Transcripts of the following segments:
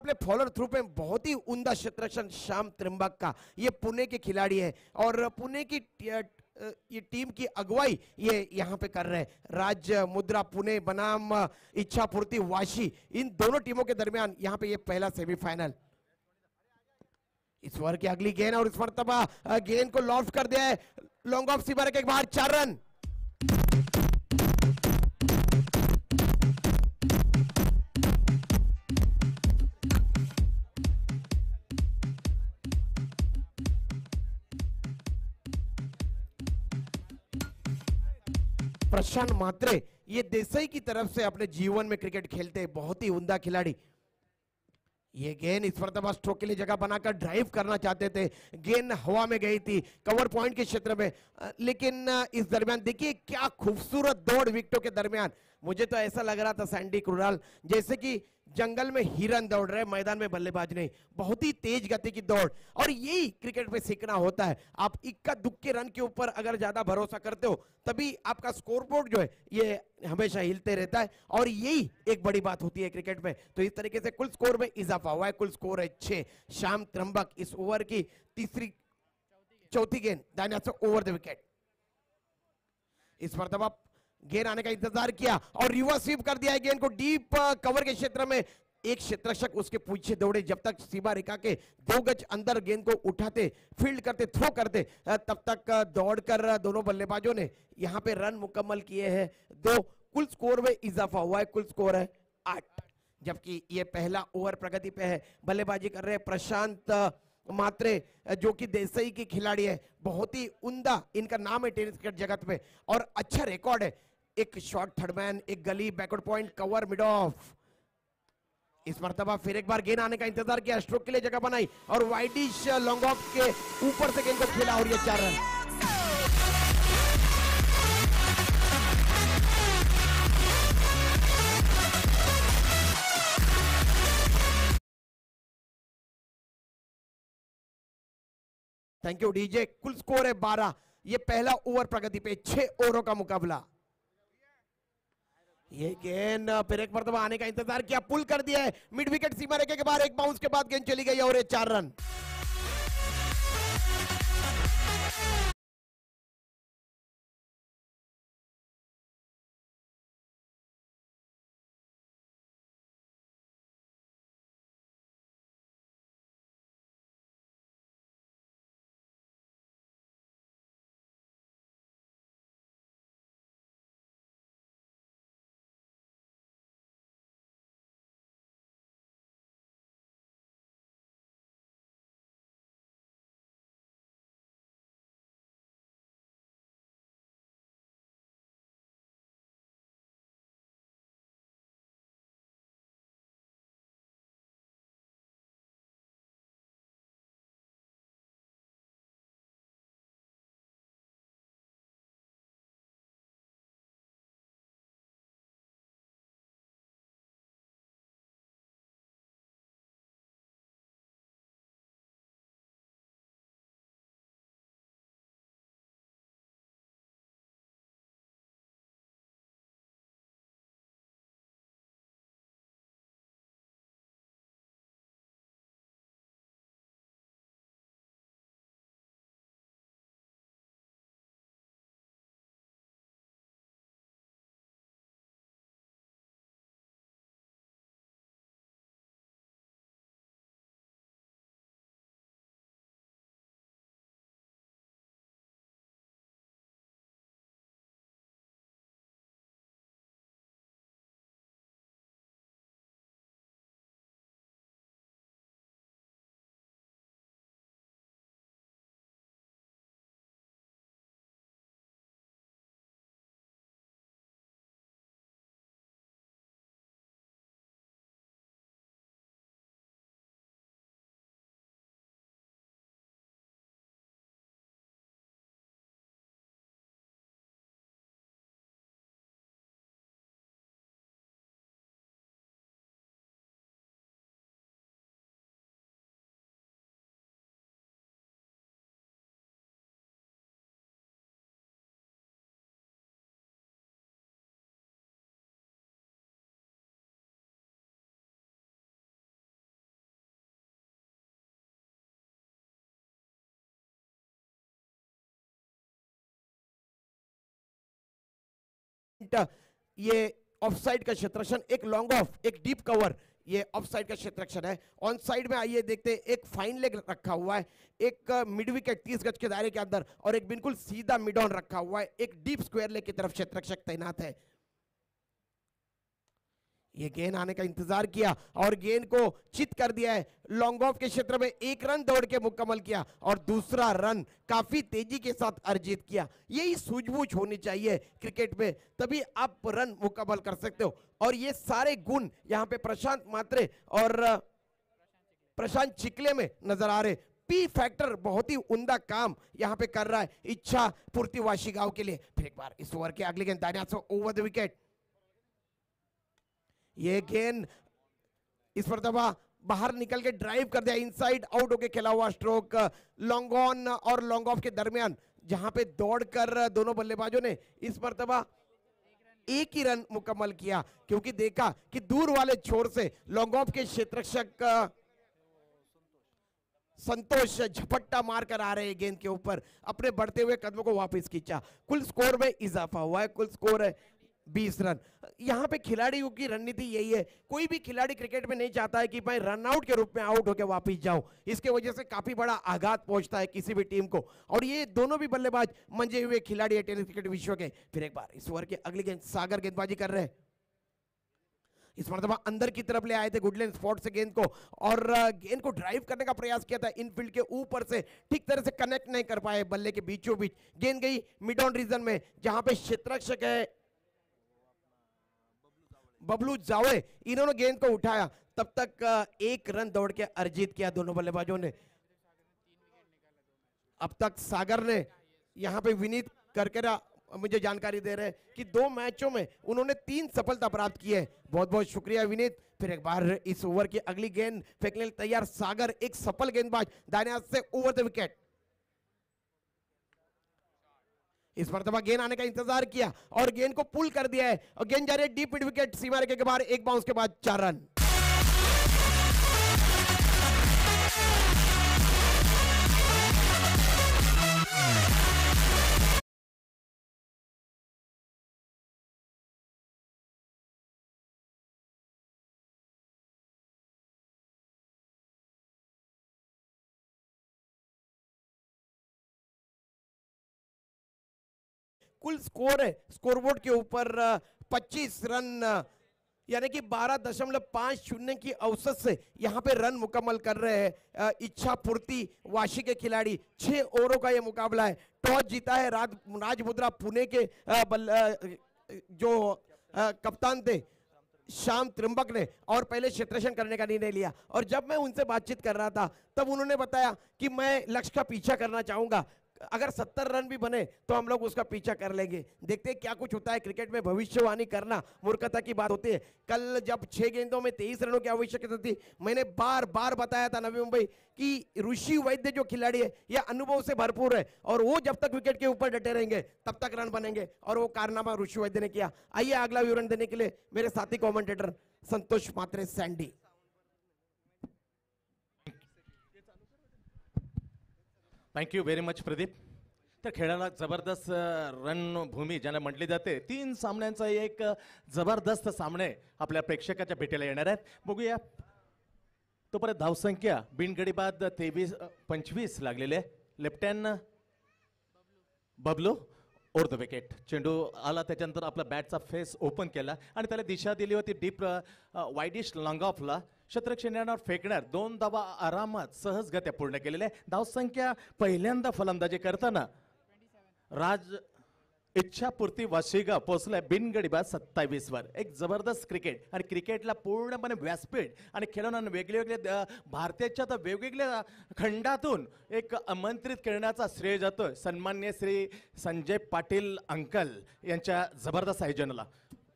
अपने follower through पे बहुत ही उम्दा क्षेत्ररक्षण श्याम त्रिंबक का, ये पुणे के खिलाड़ी है और पुणे की ये टीम की अगुवाई ये यहाँ पे कर रहे हैं। राज्य मुद्रा पुणे बनाम इच्छा पूर्ति वाशी, इन दोनों टीमों के दरमियान यहाँ पे ये पहला सेमीफाइनल। इस ओवर की अगली गेंद और इस मरतबा गेंद को लॉफ्ट कर दिया है, लॉन्ग ऑफ सीमा के बाहर 4 रन। प्रशांत मात्रे ये देसाई की तरफ से अपने जीवन में क्रिकेट खेलते हैं, बहुत ही उम्दा खिलाड़ी। ये गेंद इस मरतबा स्ट्रोक के लिए जगह बनाकर ड्राइव करना चाहते थे, गेंद हवा में गई थी कवर पॉइंट के क्षेत्र में, लेकिन इस दरमियान देखिए क्या खूबसूरत दौड़ विकेटों के दरमियान। मुझे तो ऐसा लग रहा था सैंडी क्रुराल जैसे कि जंगल में हिरन दौड़ रहे, मैदान में बल्लेबाज नहीं, बहुत ही तेज गति की दौड़। और यही क्रिकेट में सीखना होता है, आप इक्का दुक्के रन के ऊपर अगर ज्यादा भरोसा करते हो तभी आपका स्कोरबोर्ड जो है ये हमेशा हिलते रहता है, और यही एक बड़ी बात होती है क्रिकेट में। तो इस तरीके से कुल स्कोर में इजाफा हुआ है, कुल स्कोर है 6। श्याम त्रिंबक इस ओवर की चौथी गेंद दाहिने हाथ से ओवर द विकेट। इस मरतबा गेंद आने का इंतजार किया और रिवर्स स्वीप कर दिया है, गेंद को डीप कवर के क्षेत्र में। एक क्षेत्ररक्षक उसके पीछे दौड़े, जब तक सीमा रेखा के 2 गज अंदर गेंद को उठाते, फील्ड करते, थ्रो करते, तब तक दौड़कर दोनों बल्लेबाजों ने यहां पे रन मुकम्मल किए हैं 2। कुल स्कोर में इजाफा हुआ है, कुल स्कोर है 8। जबकि ये पहला ओवर प्रगति पे है, बल्लेबाजी कर रहे हैं प्रशांत मात्रे जो कि देसाई के खिलाड़ी है, बहुत ही उम्दा इनका नाम है टेनिस क्रिकेट जगत में और अच्छा रिकॉर्ड है। एक शॉट थर्डमैन, एक गली backward point, cover mid of. इस मरतबा फिर एक बार गेंद आने का इंतजार किया, स्ट्रोक के लिए जगह बनाई और वाइडिश लॉन्ग ऑफ के ऊपर से गेंद को खेला और ये 4 रन। Thank you DJ. कुल स्कोर है 12। ये पहला ओवर प्रगति पे, 6 ओवरों का मुकाबला। ये गेंद फिर एक मरतबा आने का इंतजार किया, पुल कर दिया है मिड विकेट सीमा रेखा के बाहर, एक बाउंस के बाद गेंद चली गई और ये 4 रन। ये ऑफसाइड का क्षेत्ररक्षण, एक लॉन्ग ऑफ, एक डीप कवर, ये ऑफसाइड का क्षेत्ररक्षण है। ऑन साइड में आइए देखते हैं, एक फाइन लेग रखा हुआ है, एक मिड विकेट 30 गज के दायरे के अंदर और एक बिल्कुल सीधा मिड ऑन रखा हुआ है, एक डीप स्क्वायर लेग की तरफ क्षेत्ररक्षक तैनात है। ये गेंद आने का इंतजार किया और गेंद को चित कर दिया है। लॉन्ग ऑफ के क्षेत्र में एक रन दौड़ के मुकम्मल किया और दूसरा रन काफी तेजी के साथ अर्जित किया। यही सूझबूझ होनी चाहिए क्रिकेट में, तभी आप रन मुकम्मल कर सकते हो। और ये सारे गुण यहाँ पे प्रशांत मात्रे और प्रशांत चिकले में नजर आ रहे। पी फैक्टर बहुत ही उम्दा काम यहाँ पे कर रहा है इच्छा पूर्ति वाशी गांव के लिए। फिर एक बार इस ओवर के अगली गेंद दाहिने हाथ से ओवर द विकेट। ये गेंद इस मरतबा बाहर निकल के ड्राइव कर दिया, इनसाइड आउट होके खेला हुआ स्ट्रोक। लॉन्ग ऑन और लॉन्ग ऑफ के दरमियान जहां पे दौड़कर दोनों बल्लेबाजों ने इस मरतबा एक ही रन मुकम्मल किया, क्योंकि देखा कि दूर वाले छोर से लॉन्ग ऑफ के क्षेत्ररक्षक संतोष झपट्टा मारकर आ रहे हैं गेंद के ऊपर, अपने बढ़ते हुए कदमों को वापस खींचा। कुल स्कोर में इजाफा हुआ है, कुल स्कोर है 20 रन। यहाँ पे खिलाड़ियों की रणनीति यही है, कोई भी खिलाड़ी क्रिकेट में नहीं चाहता है कि मैं रन आउट के रूप में आउट होकर वापस जाऊं, इसके वजह से काफी बड़ा आघात पहुंचता है किसी भी टीम को। और ये दोनों भी बल्लेबाज मंजे हुए खिलाड़ी है टेनिस क्रिकेट विश्व के। फिर एक बार इस ओवर के अगली गेंद सागर गेंदबाजी कर रहे हैं, इस मरतबा अंदर की तरफ ले आए थे गुडलैंड स्पॉट से गेंद को और गेंद को ड्राइव करने का प्रयास किया था इनफील्ड के ऊपर से, ठीक तरह से कनेक्ट नहीं कर पाए बल्ले के बीचों बीच। गेंद गई मिड ऑन रीजन में जहां पे क्षेत्ररक्षक है बबलू जावे, इन्होंने गेंद को उठाया, तब तक एक रन दौड़ के अर्जित किया दोनों बल्लेबाजों ने। अब तक सागर ने यहां पे विनीत करकेरा मुझे जानकारी दे रहे हैं कि 2 मैचों में उन्होंने 3 सफलता प्राप्त की है। बहुत बहुत शुक्रिया विनीत। फिर एक बार इस ओवर की अगली गेंद फेंकने के लिए तैयार सागर, एक सफल गेंदबाज दाहिने हाथ से ओवर द विकेट। इस मरतबा गेंद आने का इंतजार किया और गेंद को पुल कर दिया है और गेंद जा रही है डीप मिड विकेट, सीमा रेखा के बाहर, एक बाउंस के बाद 4 रन। कुल स्कोर है स्कोरबोर्ड के ऊपर 25 रन, यानी कि 12.50 की औसत से यहाँ पे रन मुकम्मल कर रहे हैं इच्छा पूर्ति वाशी के खिलाड़ी। 6 ओवरों का ये मुकाबला है। टॉस जीता है राज मुद्रा पुणे के जो कप्तान थे श्याम त्रिंबक ने, और पहले क्षेत्ररक्षण करने का निर्णय लिया। और जब मैं उनसे बातचीत कर रहा था तब उन्होंने बताया कि मैं लक्ष्य का पीछा करना चाहूंगा, अगर 70 रन भी बने तो हम लोग उसका पीछा कर लेंगे। देखते हैं क्या कुछ होता है। क्रिकेट में भविष्यवाणी करना मूर्खता की बात होती है। कल जब 6 गेंदों में 23 रनों की आवश्यकता थी, मैंने बार बार बताया था नवी मुंबई कि ऋषि वैद्य जो खिलाड़ी है यह अनुभव से भरपूर है और वो जब तक विकेट के ऊपर डटे रहेंगे तब तक रन बनेंगे, और वो कारनामा ऋषि वैद्य ने किया। आइए अगला विवरण देने के लिए मेरे साथी commentator Santosh Matre Sandy. Thank you very much Pradeep. तर खेळाला जबरदस्त रणभूमी ज्याला म्हटली जाते, 3 सामन्यांचा एक जबरदस्त सामने आपल्या प्रेक्षकाच्या भेटीला येणार आहेत। बघूया तोपर्यंत धावसंख्या बिनगडी बाद 23-25 लागलेले। Left hand Bablu over the wicket, चेंडू आला त्याच्यानंतर आपला बॅटचा फेस ओपन केला आणि त्याला दिशा दिली होती डीप वाईडिश लॉंग ऑफला। क्षेत्ररक्षणावर फेकणार 2 धावा आरामात सहजगत्या पूर्ण केलेल्या। धावसंख्या पहिल्यांदा फलंदाजी करताना राज इच्छापूर्ती वाशिगा पोहोचलाय बिनगडी बाद 27 वर। एक जबरदस्त क्रिकेट आणि क्रिकेटला पूर्णपणे व्यासपीठ आणि खेळाडूंना वेगवेगळ्या भारताच्या तर वेगवेगळ्या खंडातून एक आमंत्रित करण्याचा श्रेय जातोय सन्माननीय श्री संजय पाटील अंकल यांच्या जबरदस्त आयोजनाला।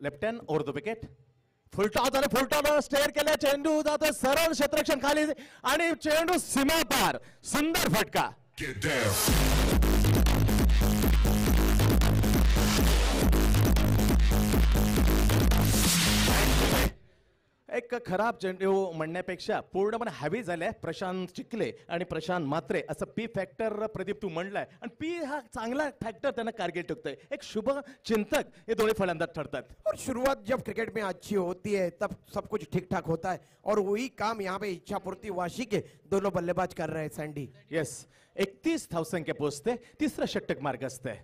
Left hand over the wicket, full toss आणि फुलटॉस स्टेअर केला, चेंडू जातो सरळ क्षेत्ररक्षण खाली आणि चेंडू सीमा पार, सुंदर फटका। एक खराब चेंडू म्हणण्यापेक्षा पूर्णपणे हॅवी झालाय प्रशांत चिखले आणि प्रशांत मात्रे असं पी फॅक्टर प्रदीप तू म्हणलाय आणि पी हा चांगला फॅक्टर त्यांना कारगिल टुकतोय एक शुभ चिंतक हे दोन्ही फलंदाज ठरतात. और शुरुआत जब क्रिकेट में अच्छी होती है तब सब कुछ ठीक ठाक होता है और वही काम यहाँ पे इच्छा पूर्ति वाशी के दोनों बल्लेबाज कर रहे हैं सैंडी. येस 31 धावसंख्या पोहोचते तिसरं षटक मार्ग असते.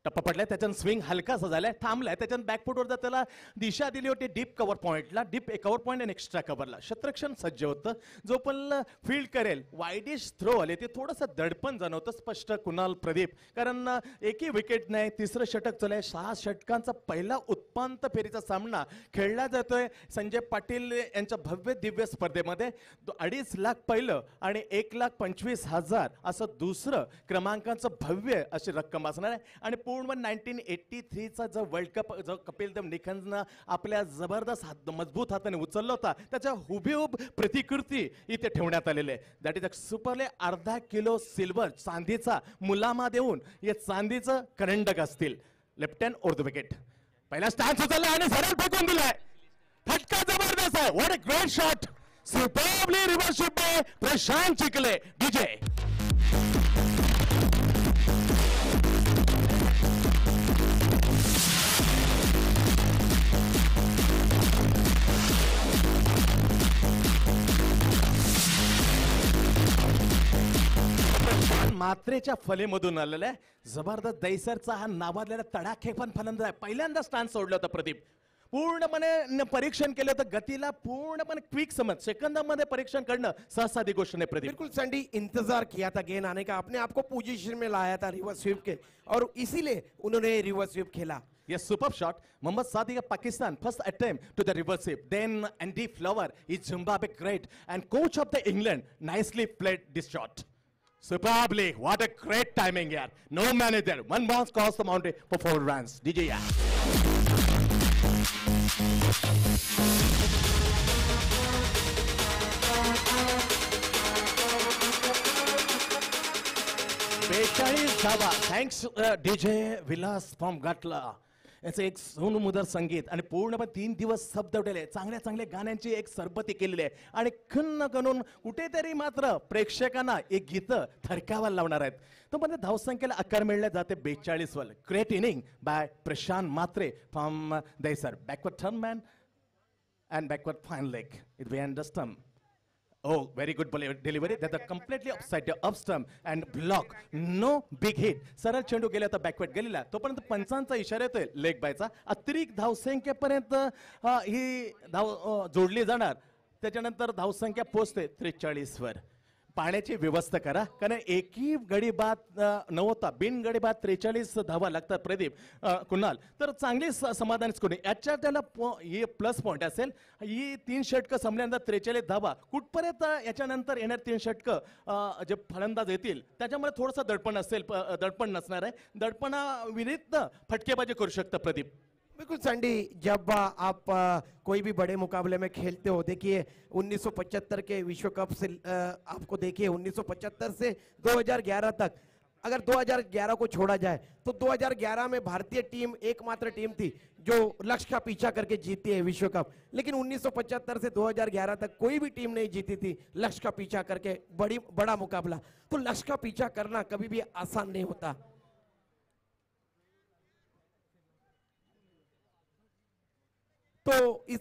टप्पा पडलाय त्याच्यानं स्विंग हलकासा झालाय थांबलाय त्याच्यानं बॅकफुटवर जर त्याला दिशा दिली होती डीप कव्हर पॉइंटला डीप कव्हर पॉइंट आणि एक्स्ट्रा कव्हरला क्षेत्ररक्षण सज्ज होतं. जो पण फील्ड करेल वाईडिश थ्रो आले ते थोडंसं दडपण जाणवतं स्पष्ट कुणाल प्रदीप कारण एकही विकेट नाही. तिसरं षटक चाललंय 6 षटकांचा पहिला उत्पांत फेरीचा सामना खेळला जातोय संजय पाटील यांच्या भव्य दिव्य स्पर्धेमध्ये 2.5 लाख पहिलं आणि 1,25,000 असं दुसरं क्रमांकाचं भव्य अशी रक्कम असणार आहे. आणि पूर्ण 1983चा जो वर्ल्ड कप जो कपिल देव निखंजनं आपल्या जबरदस्त मजबूत हाताने उचलला होता त्याच्या हुबेहूब प्रतिकृती इथे ठेवण्यात आलेले आहे. दॅट इज अ सुपरले 1/2 किलो सिल्वर चांदीचा मुलामा देऊन हे चांदीचं करंडक असतील. Left hand over the wicket पहिला स्टॅन्स उचलला आणि सरळ फेकून दिलाय. फटका जबरदस्त आहे. What a great shot superbly reverse by Prashant Chikhale DJ. मात्रेच्या फलेमधून आलेला आहे जबरदस्त दैसरचा हा नावाजलेला तडाखे पण फलंदाज आहे. पहिल्यांदा स्टॅन्स सोडलं होतं प्रदीप. पूर्णपणे परीक्षण केलं होतं गतीला पूर्णपणे क्विक समज सेकंदामध्ये परीक्षण करणं सहसाधी गोष्ट नाही प्रदीप. बिल्कुल सैंडी इंतजार किया था गेंद आने का अपने आप को पोजीशन में लाया था रिवर्स स्वीप के और इसीलिए उन्होंने रिवर्स स्वीप खेला. Yes, superb shot. Mohammad Sadiq of Pakistan, first attempt to the reverse sweep. Then Andy Flower is Zimbabwe great and coach of the England nicely played this shot. Superbly, what a great timing here. No man is there. One bounce crossed the boundary for 4 runs. DJ yeah. धावा. Thanks DJ Vilas from Gatla. याचं एक सोनमुदर संगीत आणि पूर्णपणे 3 दिवस शब्दवलेले चांगल्या चांगल्या गाण्यांची एक सरबती केलेली आहे आणि खन्न करून कुठेतरी मात्र प्रेक्षकांना एक गीत थरकावायला लावणार आहेत. तो म्हणजे धावसंख्येला आकार मिळले जाते 42 वर. Great inning by Prashant Matre from Dahisar. Backward turn man and backward fine leg it we understand. Oh, very good delivery. That's completely upside the up stump and block. No big hit. सरळ चेंडू गेला तर बॅकवर्ड गेलेला तोपर्यंत पंचांचा इशारा येतोय लेग बायचा. अतिरिक्त धावसंख्येपर्यंत ही धाव जोडली जाणार. त्याच्यानंतर धावसंख्या पोहोचते 43 वर. पाण्याची व्यवस्था करा कारण एकही गडी बाद नव्हता बिन गडी बाद 43 धावा लागतात प्रदीप कुणाल तर चांगली समाधान करून याच्या त्याला हे प्लस पॉइंट असेल. ही 3 षटकं संपल्यानंतर 43 धावा कुठपर्यंत याच्यानंतर येणार 3 षटकं जे फलंदाज येतील त्याच्यामध्ये थोडंसं दडपण असेल दडपण नसणार आहे. दडपणा विरुद्ध फटकेबाजी करू शकतं प्रदीप. बिल्कुल सैंडी जब आप कोई भी बड़े मुकाबले में खेलते हो देखिए 1975 के विश्व कप से आपको देखिए 1975 से 2011 तक अगर 2011 को छोड़ा जाए तो 2011 में भारतीय टीम एकमात्र टीम थी जो लक्ष्य का पीछा करके जीती है विश्व कप. लेकिन 1975 से 2011 तक कोई भी टीम नहीं जीती थी लक्ष्य का पीछा करके बड़ा मुकाबला. तो लक्ष्य का पीछा करना कभी भी आसान नहीं होता. तो इस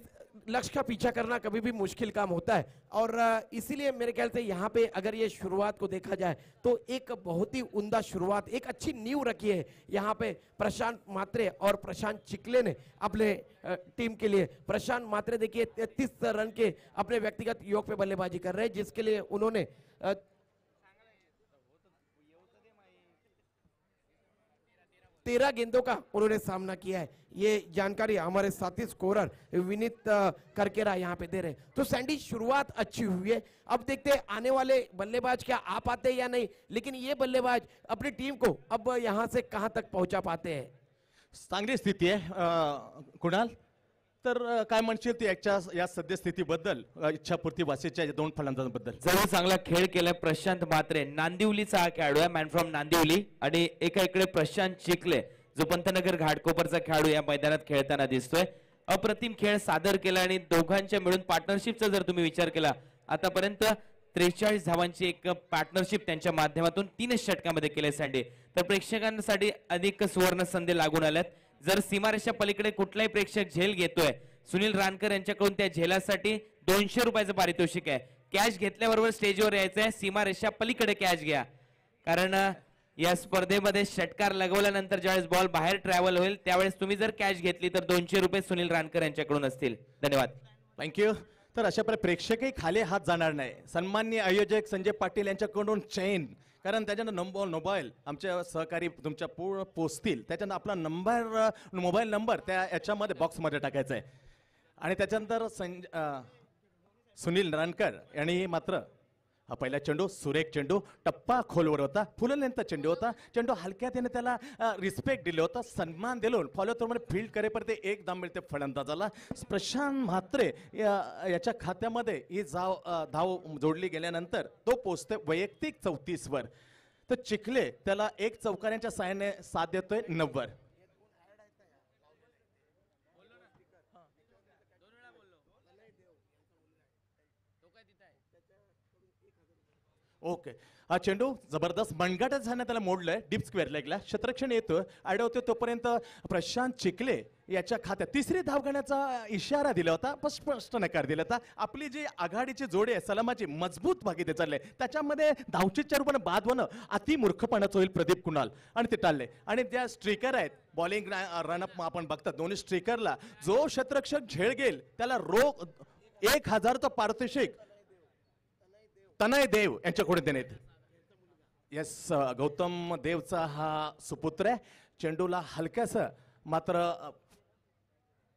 लक्ष्य का पीछा करना कभी भी मुश्किल काम होता है और इसीलिए मेरे ख्याल से यहाँ पे अगर ये शुरुआत को देखा जाए तो एक बहुत ही उम्दा शुरुआत एक अच्छी नींव रखी है यहाँ पे प्रशांत मात्रे और प्रशांत चिखले ने अपने टीम के लिए. प्रशांत मात्रे देखिए 33 रन के अपने व्यक्तिगत योग पे बल्लेबाजी कर रहे हैं जिसके लिए उन्होंने 13 गेंदों का उन्होंने सामना किया है. ये जानकारी हमारे साथी स्कोरर विनीत करकेरा यहाँ पे दे रहे हैं. तो सैंडी शुरुआत अच्छी हुई है. अब देखते हैं आने वाले बल्लेबाज क्या आ पाते हैं या नहीं लेकिन ये बल्लेबाज अपनी टीम को अब यहाँ से कहाँ तक पहुंचा पाते हैं. चांगली स्थिती आहे कुणाल तर काय म्हणशील ती या सद्यस्थितीबद्दल इच्छापूर्ती वासीच्या 2 फलंदाजांबद्दल. जरूर चांगला खेळ केलाय प्रशांत मात्रे. नांदिवलीचा हा खेळाडू आहे मॅन फ्रॉम नांदिवली आणि एका इकडे प्रशांत चिखले जो पंतनगर घाटकोपरचा खेळाडू या मैदानात खेळताना दिसतोय. अप्रतिम खेळ सादर केला आणि दोघांच्या मिळून पार्टनरशिपचा जर तुम्ही विचार केला आतापर्यंत 43 धावांची एक पार्टनरशिप त्यांच्या माध्यमातून 3 षटकामध्ये केले सँडी. तर प्रेक्षकांसाठी अधिक सुवर्ण संधी लागून आल्यात. जर सीमारेषा पलीकडे कुठलाही प्रेक्षक झेल घेतोय सुनील रानकर यांच्याकडून त्या झेलासाठी 200 रुपयाचं पारितोषिक आहे. कॅश घेतल्याबरोबर स्टेजवर यायचंय, सीमारेषा पलीकडे कॅश घ्या, कारण या स्पर्धेमध्ये षटकार लगवल्यानंतर ज्यावेळेस बॉल बाहेर ट्रॅव्हल होईल त्यावेळेस तुम्ही जर कॅश घेतली तर 200 रुपये सुनील रानकर यांच्याकडून असतील. धन्यवाद. थँक्यू. तर अशा प्रकारे प्रेक्षकही खाली हात जाणार नाही. सन्माननीय आयोजक संजय पाटील यांच्याकडून चैन, कारण त्याच्यानं मोबाईल आमच्या सहकारी तुमच्या पोचतील, त्याच्यानं आपला मोबाईल नंबर त्या याच्यामध्ये बॉक्समध्ये टाकायचा आहे. आणि त्याच्यानंतर सुनील रानकर यांनी मात्र हा पहिला चेंडू सुरेख चेंडू टप्पा खोलवर होता, फुललेंचा चेंडू होता. चेंडू हलक्यात त्याने त्याला रिस्पेक्ट दिले होता, सन्मान दिलो. फॉलो थ्रोमध्ये फील्ड करेपर्यंत एक धाव मिळते फलंदाजाला. प्रशांत म्हात्रे याच्या खात्यामध्ये ही धाव जोडली गेल्यानंतर तो पोचते वैयक्तिक 34 वर. तर चिखले त्याला एक चौकाऱ्यांच्या साहाय्याने साथ देतोय 90 वर. ओके. हा चेंडू जबरदस्त मनगटच झाल्याने त्याला मोडलंय डीप स्क्वेअर लेगला. क्षेत्ररक्षण येतो अडवतो तोपर्यंत प्रशांत चिखले याच्या खात्यात तिसरी धाव घेण्याचा इशारा दिला होता, पण स्पष्ट नकार दिला होता. आपली जी आघाडीची जोडी आहे सलामाची मजबूत भागीते चालले, त्याच्यामध्ये धावचीच्या रूपाने बाद होणं अति मूर्खपणाचं होईल प्रदीप कुणाल, आणि ते टाळले. आणि त्या स्ट्रिकर आहेत बॉलिंग रनअप आपण बघतात दोन्ही स्ट्रिकरला जो क्षेत्ररक्षक झेल घेईल त्याला रोख 1000चं पारितोषिक तनय देव यांच्याकडून देण्यात. येस, गौतम देवचा हा सुपुत्र आहे. चेंडूला हलक्यासा मात्र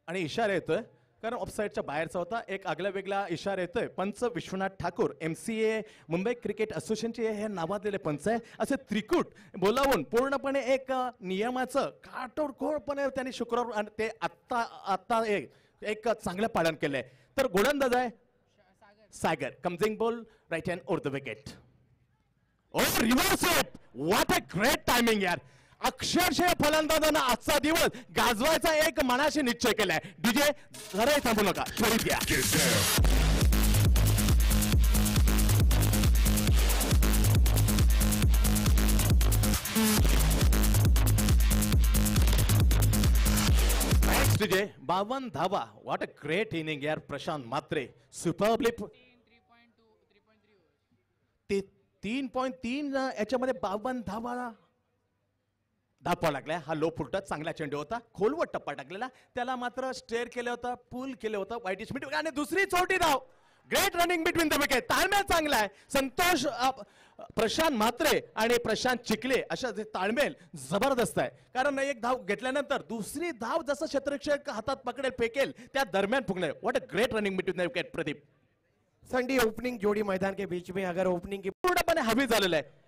आणि इशारा येतोय, कारण ऑफसाईडच्या बाहेरचा होता. एक आगला वेगळा इशारा येतोय. पंच विश्वनाथ ठाकूर MCA मुंबई क्रिकेट असोसिएशनचे हे नावाजलेले पंच आहे. असे त्रिकूट बोलावून पूर्णपणे एक नियमाचं काटोरपणे त्यांनी शुक्रवार आणि ते आत्ता एक चांगलं पालन केलंय. तर गोलंदाज आहे Sagar. Coming ball right hand over the wicket. Oh reverse hit, what a great timing यार. अक्षरशः फलंदाजांना आजचा दिवस गाजवायचा एक मनाशी निश्चय केलाय. डीजे जरा थांबू नका, त्वरित घ्या. डीजे 52 धावा. व्हॉट अ ग्रेट इनिंग यार प्रशांत म्हात्रे. सुपरबली 3.3 याच्यामध्ये 52 धावा धापा लागल्या. हा लो फुलटच चांगला चेंडू होता, खोलवर टप्पा टाकलेला, त्याला मात्र स्टेअर केलं होतं, पूल केलं होतं वाईट स्मिट. आणि दुसरी छोटी धाव. Great running between the wicket. ताळमेळ चांगला आहे. संतोष प्रशांत म्हात्रे आणि प्रशांत चिखले अशा ताळमेळ जबरदस्त आहे, कारण एक धाव घेतल्यानंतर दुसरी धाव जसं क्षेत्ररक्षक हातात पकडेल फेकेल त्या दरम्यान फुगले. What a great running between the wicket. Pradeep Sandy opening जोड़ी मैदान के बीच में अगर ओपनिंग की पूर्णपणे हवी झालेलं आहे.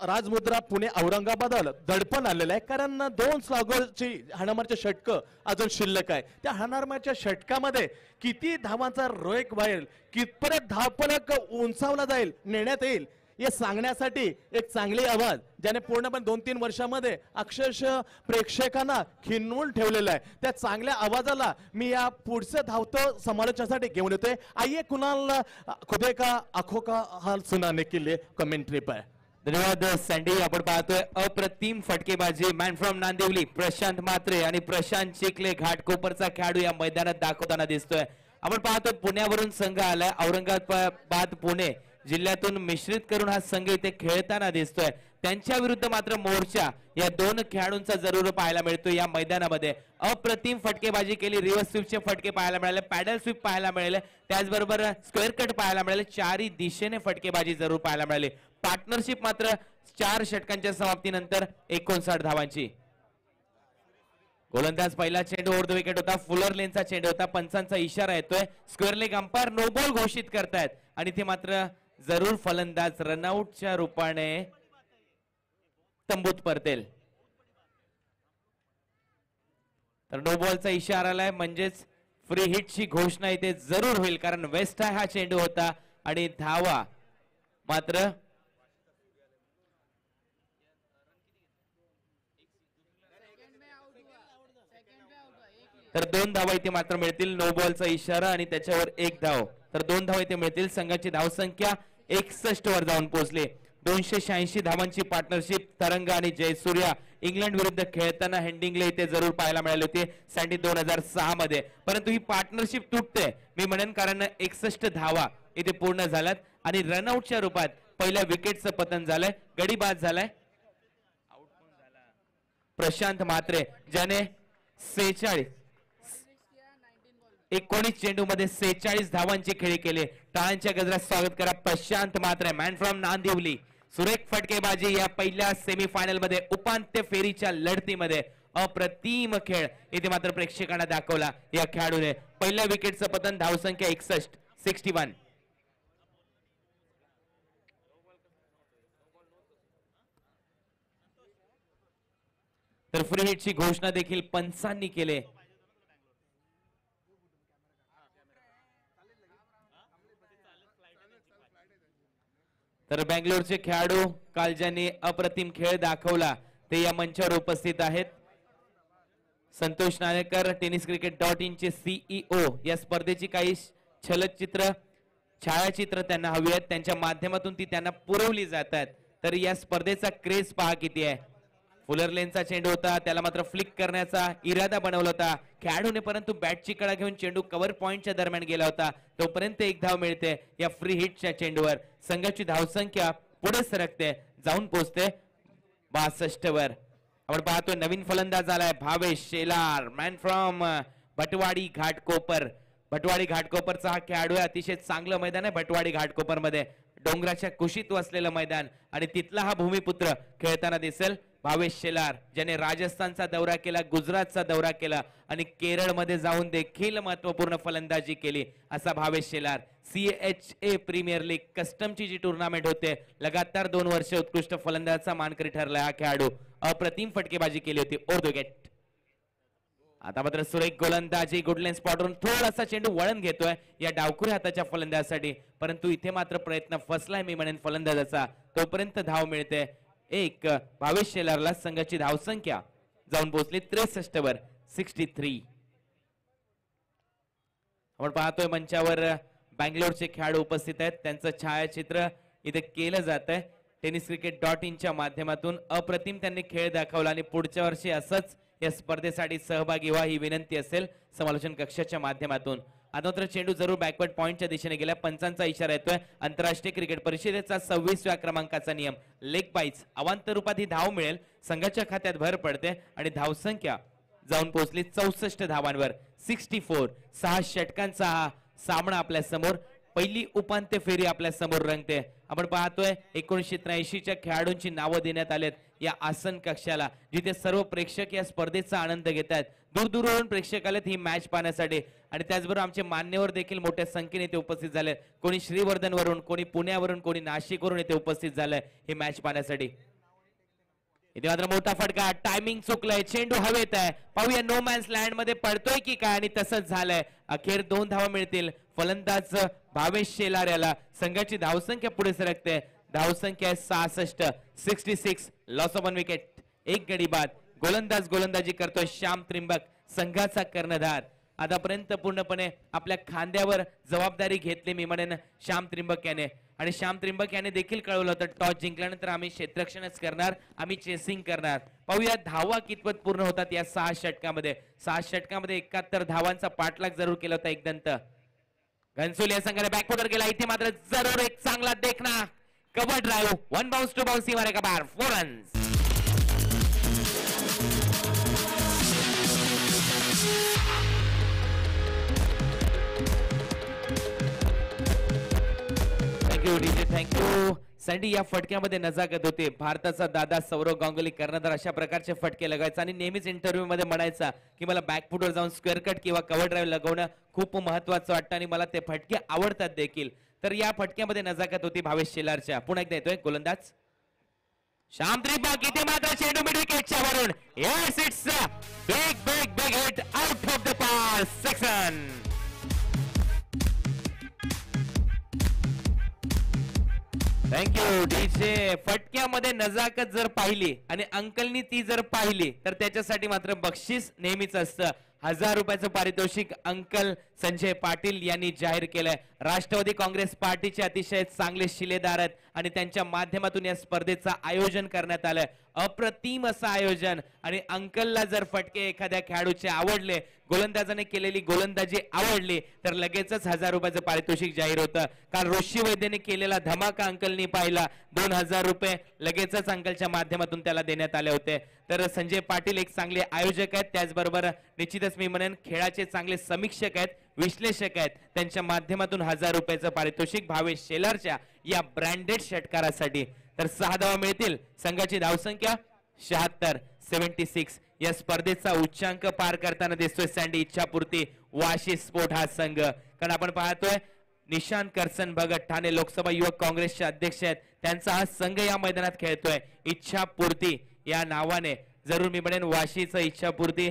राजमुद्रा पुणे औरंगाबाद दडपण आलेलं आहे, कारण 2 स्लॉगरची हाणामारचे षटकं अजून शिल्लक आहे. त्या हाणामारच्या षटकामध्ये किती धावांचा रोएक व्हाईल, कितपर्यंत धावफलक उंचावला जाईल, नेण्यात येईल, हे सांगण्यासाठी एक चांगली आवाज ज्याने पूर्णपणे 2-3 वर्षामध्ये अक्षरशः प्रेक्षकांना खिन्नवून ठेवलेलं आहे. त्या चांगल्या आवाजाला मी या पुढचं धावतं समालोचनासाठी घेऊन येतोय. आइए कुणाल खुदे का आंखों का हाल सुनाने के लिए कमेंट्री पर. धन्यवाद सँडी. आपण पाहतोय अप्रतिम फटकेबाजी मॅन फ्रॉम नांदिवली प्रशांत म्हात्रे आणि प्रशांत चिखले घाटकोपरचा खेळाडू या मैदानात दाखवताना दिसतोय. आपण पाहतोय पुण्यावरून संघ आलाय. औरंगाबाद पुणे जिल्ह्यातून मिश्रित करून हा संघ इथे खेळताना दिसतोय. त्यांच्या विरुद्ध मात्र मोर्चा या 2 खेळाडूंचा जरूर पाहायला मिळतो या मैदानामध्ये. अप्रतिम फटकेबाजी केली. रिव्हर्स स्वीपचे फटके पाहायला मिळाले, पॅडल स्वीप पाहायला मिळाले, त्याचबरोबर स्क्वेअर कट पाहायला मिळाले. 4ही दिशेने फटकेबाजी जरूर पाहायला मिळाली. पार्टनरशिप मात्र 4 षटकांच्या समाप्तीनंतर 59 धावांची. गोलंदाज पहिला चेंडू ओव्हर द विकेट होता. फुलर लेनचा चेंडू होता. पंचांचा इशारा येतोय. Square leg umpire no ball घोषित करतायत आणि ते मात्र जरूर फलंदाज रनआउटच्या रूपाने तंबूत परतेल. तर नो बॉलचा इशारा आलाय, म्हणजेच फ्री हिटची घोषणा इथे जरूर होईल, कारण वेस्ट हा चेंडू होता आणि धावा मात्र तर 2 धावा इथे मात्र मिळतील. नो बॉलचा इशारा आणि त्याच्यावर 1 धाव. तर 2 धावा इथे मिळतील. संघाची धावसंख्या 61 वर जाऊन पोहोचली. 286 धावांची पार्टनरशिप तरंग आणि जयसूर्या इंग्लंड विरुद्ध खेळताना हेडिंग्ले इथे जरूर पाहायला मिळाली होती सँडी 2006 मध्ये. परंतु ही पार्टनरशिप तुटते मी म्हणेन, कारण 61 धावा इथे पूर्ण झाल्यात आणि रनआउटच्या रूपात पहिल्या विकेटचं पतन झालंय. गडी बाद झालाय प्रशांत म्हात्रे, ज्याने 19 चेंडू मध्ये 46 धावांची खेळी केली. टाळ्यांच्या गजरात स्वागत करा प्रशांत म्हात्रे, मॅन फ्रॉम नांदिवली. सुरेख फटकेबाजी या पहिल्या सेमीफायनल मध्ये उपांत्य फेरीच्या लढतीमध्ये अप्रतिम खेळ इथे मात्र प्रेक्षकांना दाखवला या खेळाडूने. पहिल्या विकेटचं पतन, धावसंख्या 61. तर फ्री हिटची घोषणा देखील पंचांनी केले. तर बेंगलोरचे खेळाडू काल ज्यांनी अप्रतिम खेळ दाखवला ते या मंचावर उपस्थित आहेत. संतोष नाणेकर, tenniscricket.in चे CEO. या स्पर्धेची काही छलचित्र छायाचित्र त्यांना हवी आहेत, त्यांच्या माध्यमातून ती त्यांना पुरवली जातात. तर या स्पर्धेचा क्रेज पहा किती आहे. फुलर लेनचा चेंडू होता, त्याला मात्र फ्लिक करण्याचा इरादा बनवला होता खेळाडूने, परंतु बॅटची कडा घेऊन चेंडू कव्हर पॉइंटच्या दरम्यान गेला होता. तोपर्यंत 1 धाव मिळते या फ्री हिटच्या चेंडूवर. संघाची धावसंख्या पुढे सरकते, जाऊन पोहोचते 62 वर. आपण पाहतोय नवीन फलंदाज आलाय भावेश शेलार, मॅन फ्रॉम भटवाडी घाटकोपर. भटवाडी घाटकोपरचा हा खेळाडू आहे. अतिशय चांगलं मैदान आहे भटवाडी घाटकोपर मध्ये. डोंगराच्या कुशीत वसलेलं मैदान आणि तिथला हा भूमिपुत्र खेळताना दिसेल भावेश शेलार, ज्याने राजस्थानचा दौरा केला, गुजरातचा दौरा केला आणि केरळमध्ये जाऊन देखील महत्वपूर्ण फलंदाजी केली असा Bhavesh Shelar. CHA premier league कस्टमची जी टुर्नामेंट होते, लगातार 2 वर्ष उत्कृष्ट फलंदाजाचा मानकरी ठरला हा खेळाडू. अप्रतिम फटकेबाजी केली होती. ओर विकेट. आता मात्र सुरेख गोलंदाजी, गुडलेन स्पॉटवरून थोडासा चेंडू वळण घेतोय या डावखुरी हाताच्या फलंदाजासाठी, परंतु इथे मात्र प्रयत्न फसलाय मी म्हणेन फलंदाजाचा. तोपर्यंत धाव मिळते 1. भावेश शेलारला. संघाची धावसंख्या जाऊन पोहोचली 63 वर 63. आपण पाहतोय मंचावर बँगलोरचे खेळाडू उपस्थित आहेत, त्यांचं छायाचित्र इथे केलं जात आहे tenniscricket.in च्या माध्यमातून. अप्रतिम त्यांनी खेळ दाखवला आणि पुढच्या वर्षी असंच या स्पर्धेसाठी सहभागी व्हा ही विनंती असेल समालोचन कक्षाच्या माध्यमातून. आता मात्र चेंडू जरूर बॅकवर्ड पॉइंटच्या दिशेने गेला. पंचांचा इशारा येतोय. आंतरराष्ट्रीय क्रिकेट परिषदेचा 26व्या क्रमांकाचा नियम, लेग बाईट्स अवांतर रूपात ही धाव मिळेल. संघाच्या खात्यात भर पडते आणि धावसंख्या जाऊन पोहोचली 64 धावांवर 64. 6 षटकांचा हा सामना आपल्या समोर, पहिली उपांत्य फेरी आपल्या समोर रंगते. आपण पाहतोय 1983च्या खेळाडूंची नावं देण्यात आलेत या आसन कक्षाला, जिथे सर्व प्रेक्षक या स्पर्धेचा आनंद घेतात. दूरदूरवरून प्रेक्षक आलेत ही मॅच पाहण्यासाठी आणि त्याचबरोबर आमचे मान्यवर देखील मोठ्या संख्येने इथे उपस्थित झाले. कोणी श्रीवर्धन वरून, कोणी पुण्यावरून, कोणी नाशिकवरून इथे उपस्थित झालंय ही मॅच पाहण्यासाठी. इथे मात्र मोठा फटका, टायमिंग चुकलंय, चेंडू हवेत आहे. पाहूया नो मॅन्स लँड मध्ये पडतोय की काय, आणि तसंच झालंय. अखेर 2 धावा मिळतील. फलंदाज भावेश शेलार याला. संघाची धावसंख्या पुढे सरकते. धावसंख्या 66. 66. लॉस ऑफ 1 विकेट, 1 गडी बाद. गोलंदाज गोलंदाजी करतोय श्याम त्रिंबक, संघाचा कर्णधार. आतापर्यंत पूर्णपणे आपल्या खांद्यावर जबाबदारी घेतली मी म्हणेन श्याम त्रिंबक याने. आणि श्याम त्रिंबक याने देखील कळवलं होतं टॉस जिंकल्यानंतर आम्ही क्षेत्ररक्षणच करणार, आम्ही चेसिंग करणार. पाहूया धावा कितपत पूर्ण होतात या 6 षटकामध्ये. 6 षटकामध्ये 71 धावांचा पाठलाग जरूर केला होता एकदंत. घनसोली या संघाने बॅकफुटर केला. इथे मात्र जरूर एक चांगला देखना कव्हर ड्राईव्ह, 1 बाउंस 2 बाउंस मारेगा बार, 4 runs. Thank you DJ, thank you sandy. या फटक्यामध्ये नजाकत होते. भारताचा दादा सौरव गांगुली कर्णधार अशा प्रकारचे फटके लगायचा आणि नेहमीच इंटरव्ह्यू मध्ये म्हणायचा की मला बॅकफुटवर जाऊन स्क्वेअर कट किंवा कव्हर ड्राईव्ह लगवणं खूप महत्वाचं वाटतं आणि मला ते फटके आवडतात देखील. तर या फटक्यामध्ये नजाकत होती भावेश शेलारच्या. पुन्हा एकदा येतोय गोलंदाज श्याम त्रिंबक. इथे मात्र चेंडू मिड विकेटच्या वरून. Yes, it's big big big hit out of the park, 6 run. Thank you DJ. फटक्यामध्ये नजाकत जर पाहिली आणि अंकलनी ती जर पाहिली तर त्याच्यासाठी मात्र बक्षीस नेहमीच असतं. 1000 रुपयाचं पारितोषिक अंकल संजय पाटील यांनी जाहीर केलंय. राष्ट्रवादी काँग्रेस पार्टीचे अतिशय चांगले शिलेदार आहेत आणि त्यांच्या माध्यमातून या स्पर्धेचं आयोजन करण्यात आलंय. अप्रतिम असं आयोजन. आणि अंकलला जर फटके एखाद्या खेळाडूचे आवडले, गोलंदाजाने केलेली गोलंदाजी आवडली, तर लगेचच 1000 रुपयाचं पारितोषिक जाहीर होतं. काल ऋषी वैद्यने केलेला धमाका अंकलनी पाहिला. 2000 रुपये लगेचच अंकलच्या माध्यमातून त्याला देण्यात आले होते. तर संजय पाटील एक चांगले आयोजक आहेत, त्याचबरोबर निश्चितच मी म्हणेन खेळाचे चांगले समीक्षक आहेत, विश्लेषक आहेत. त्यांच्या माध्यमातून 1000 रुपयाचं पारितोषिक भावेश शेलारच्या या ब्रँडेड षटकारासाठी. तर 6 धावा मिळतील. संघाची धावसंख्या 76. या स्पर्धेचा उच्चांक पार करताना दिसतोय सँडी इच्छापूर्ती वाशी स्पोर्ट हा संघ. कारण आपण पाहतोय निशांत करसन भगत ठाणे लोकसभा युवक काँग्रेसचे अध्यक्ष आहेत, त्यांचा हा संघ या मैदानात खेळतोय. इच्छापूर्ती या नावाने जरूर मी म्हणेन वाशीचं इच्छापूर्ती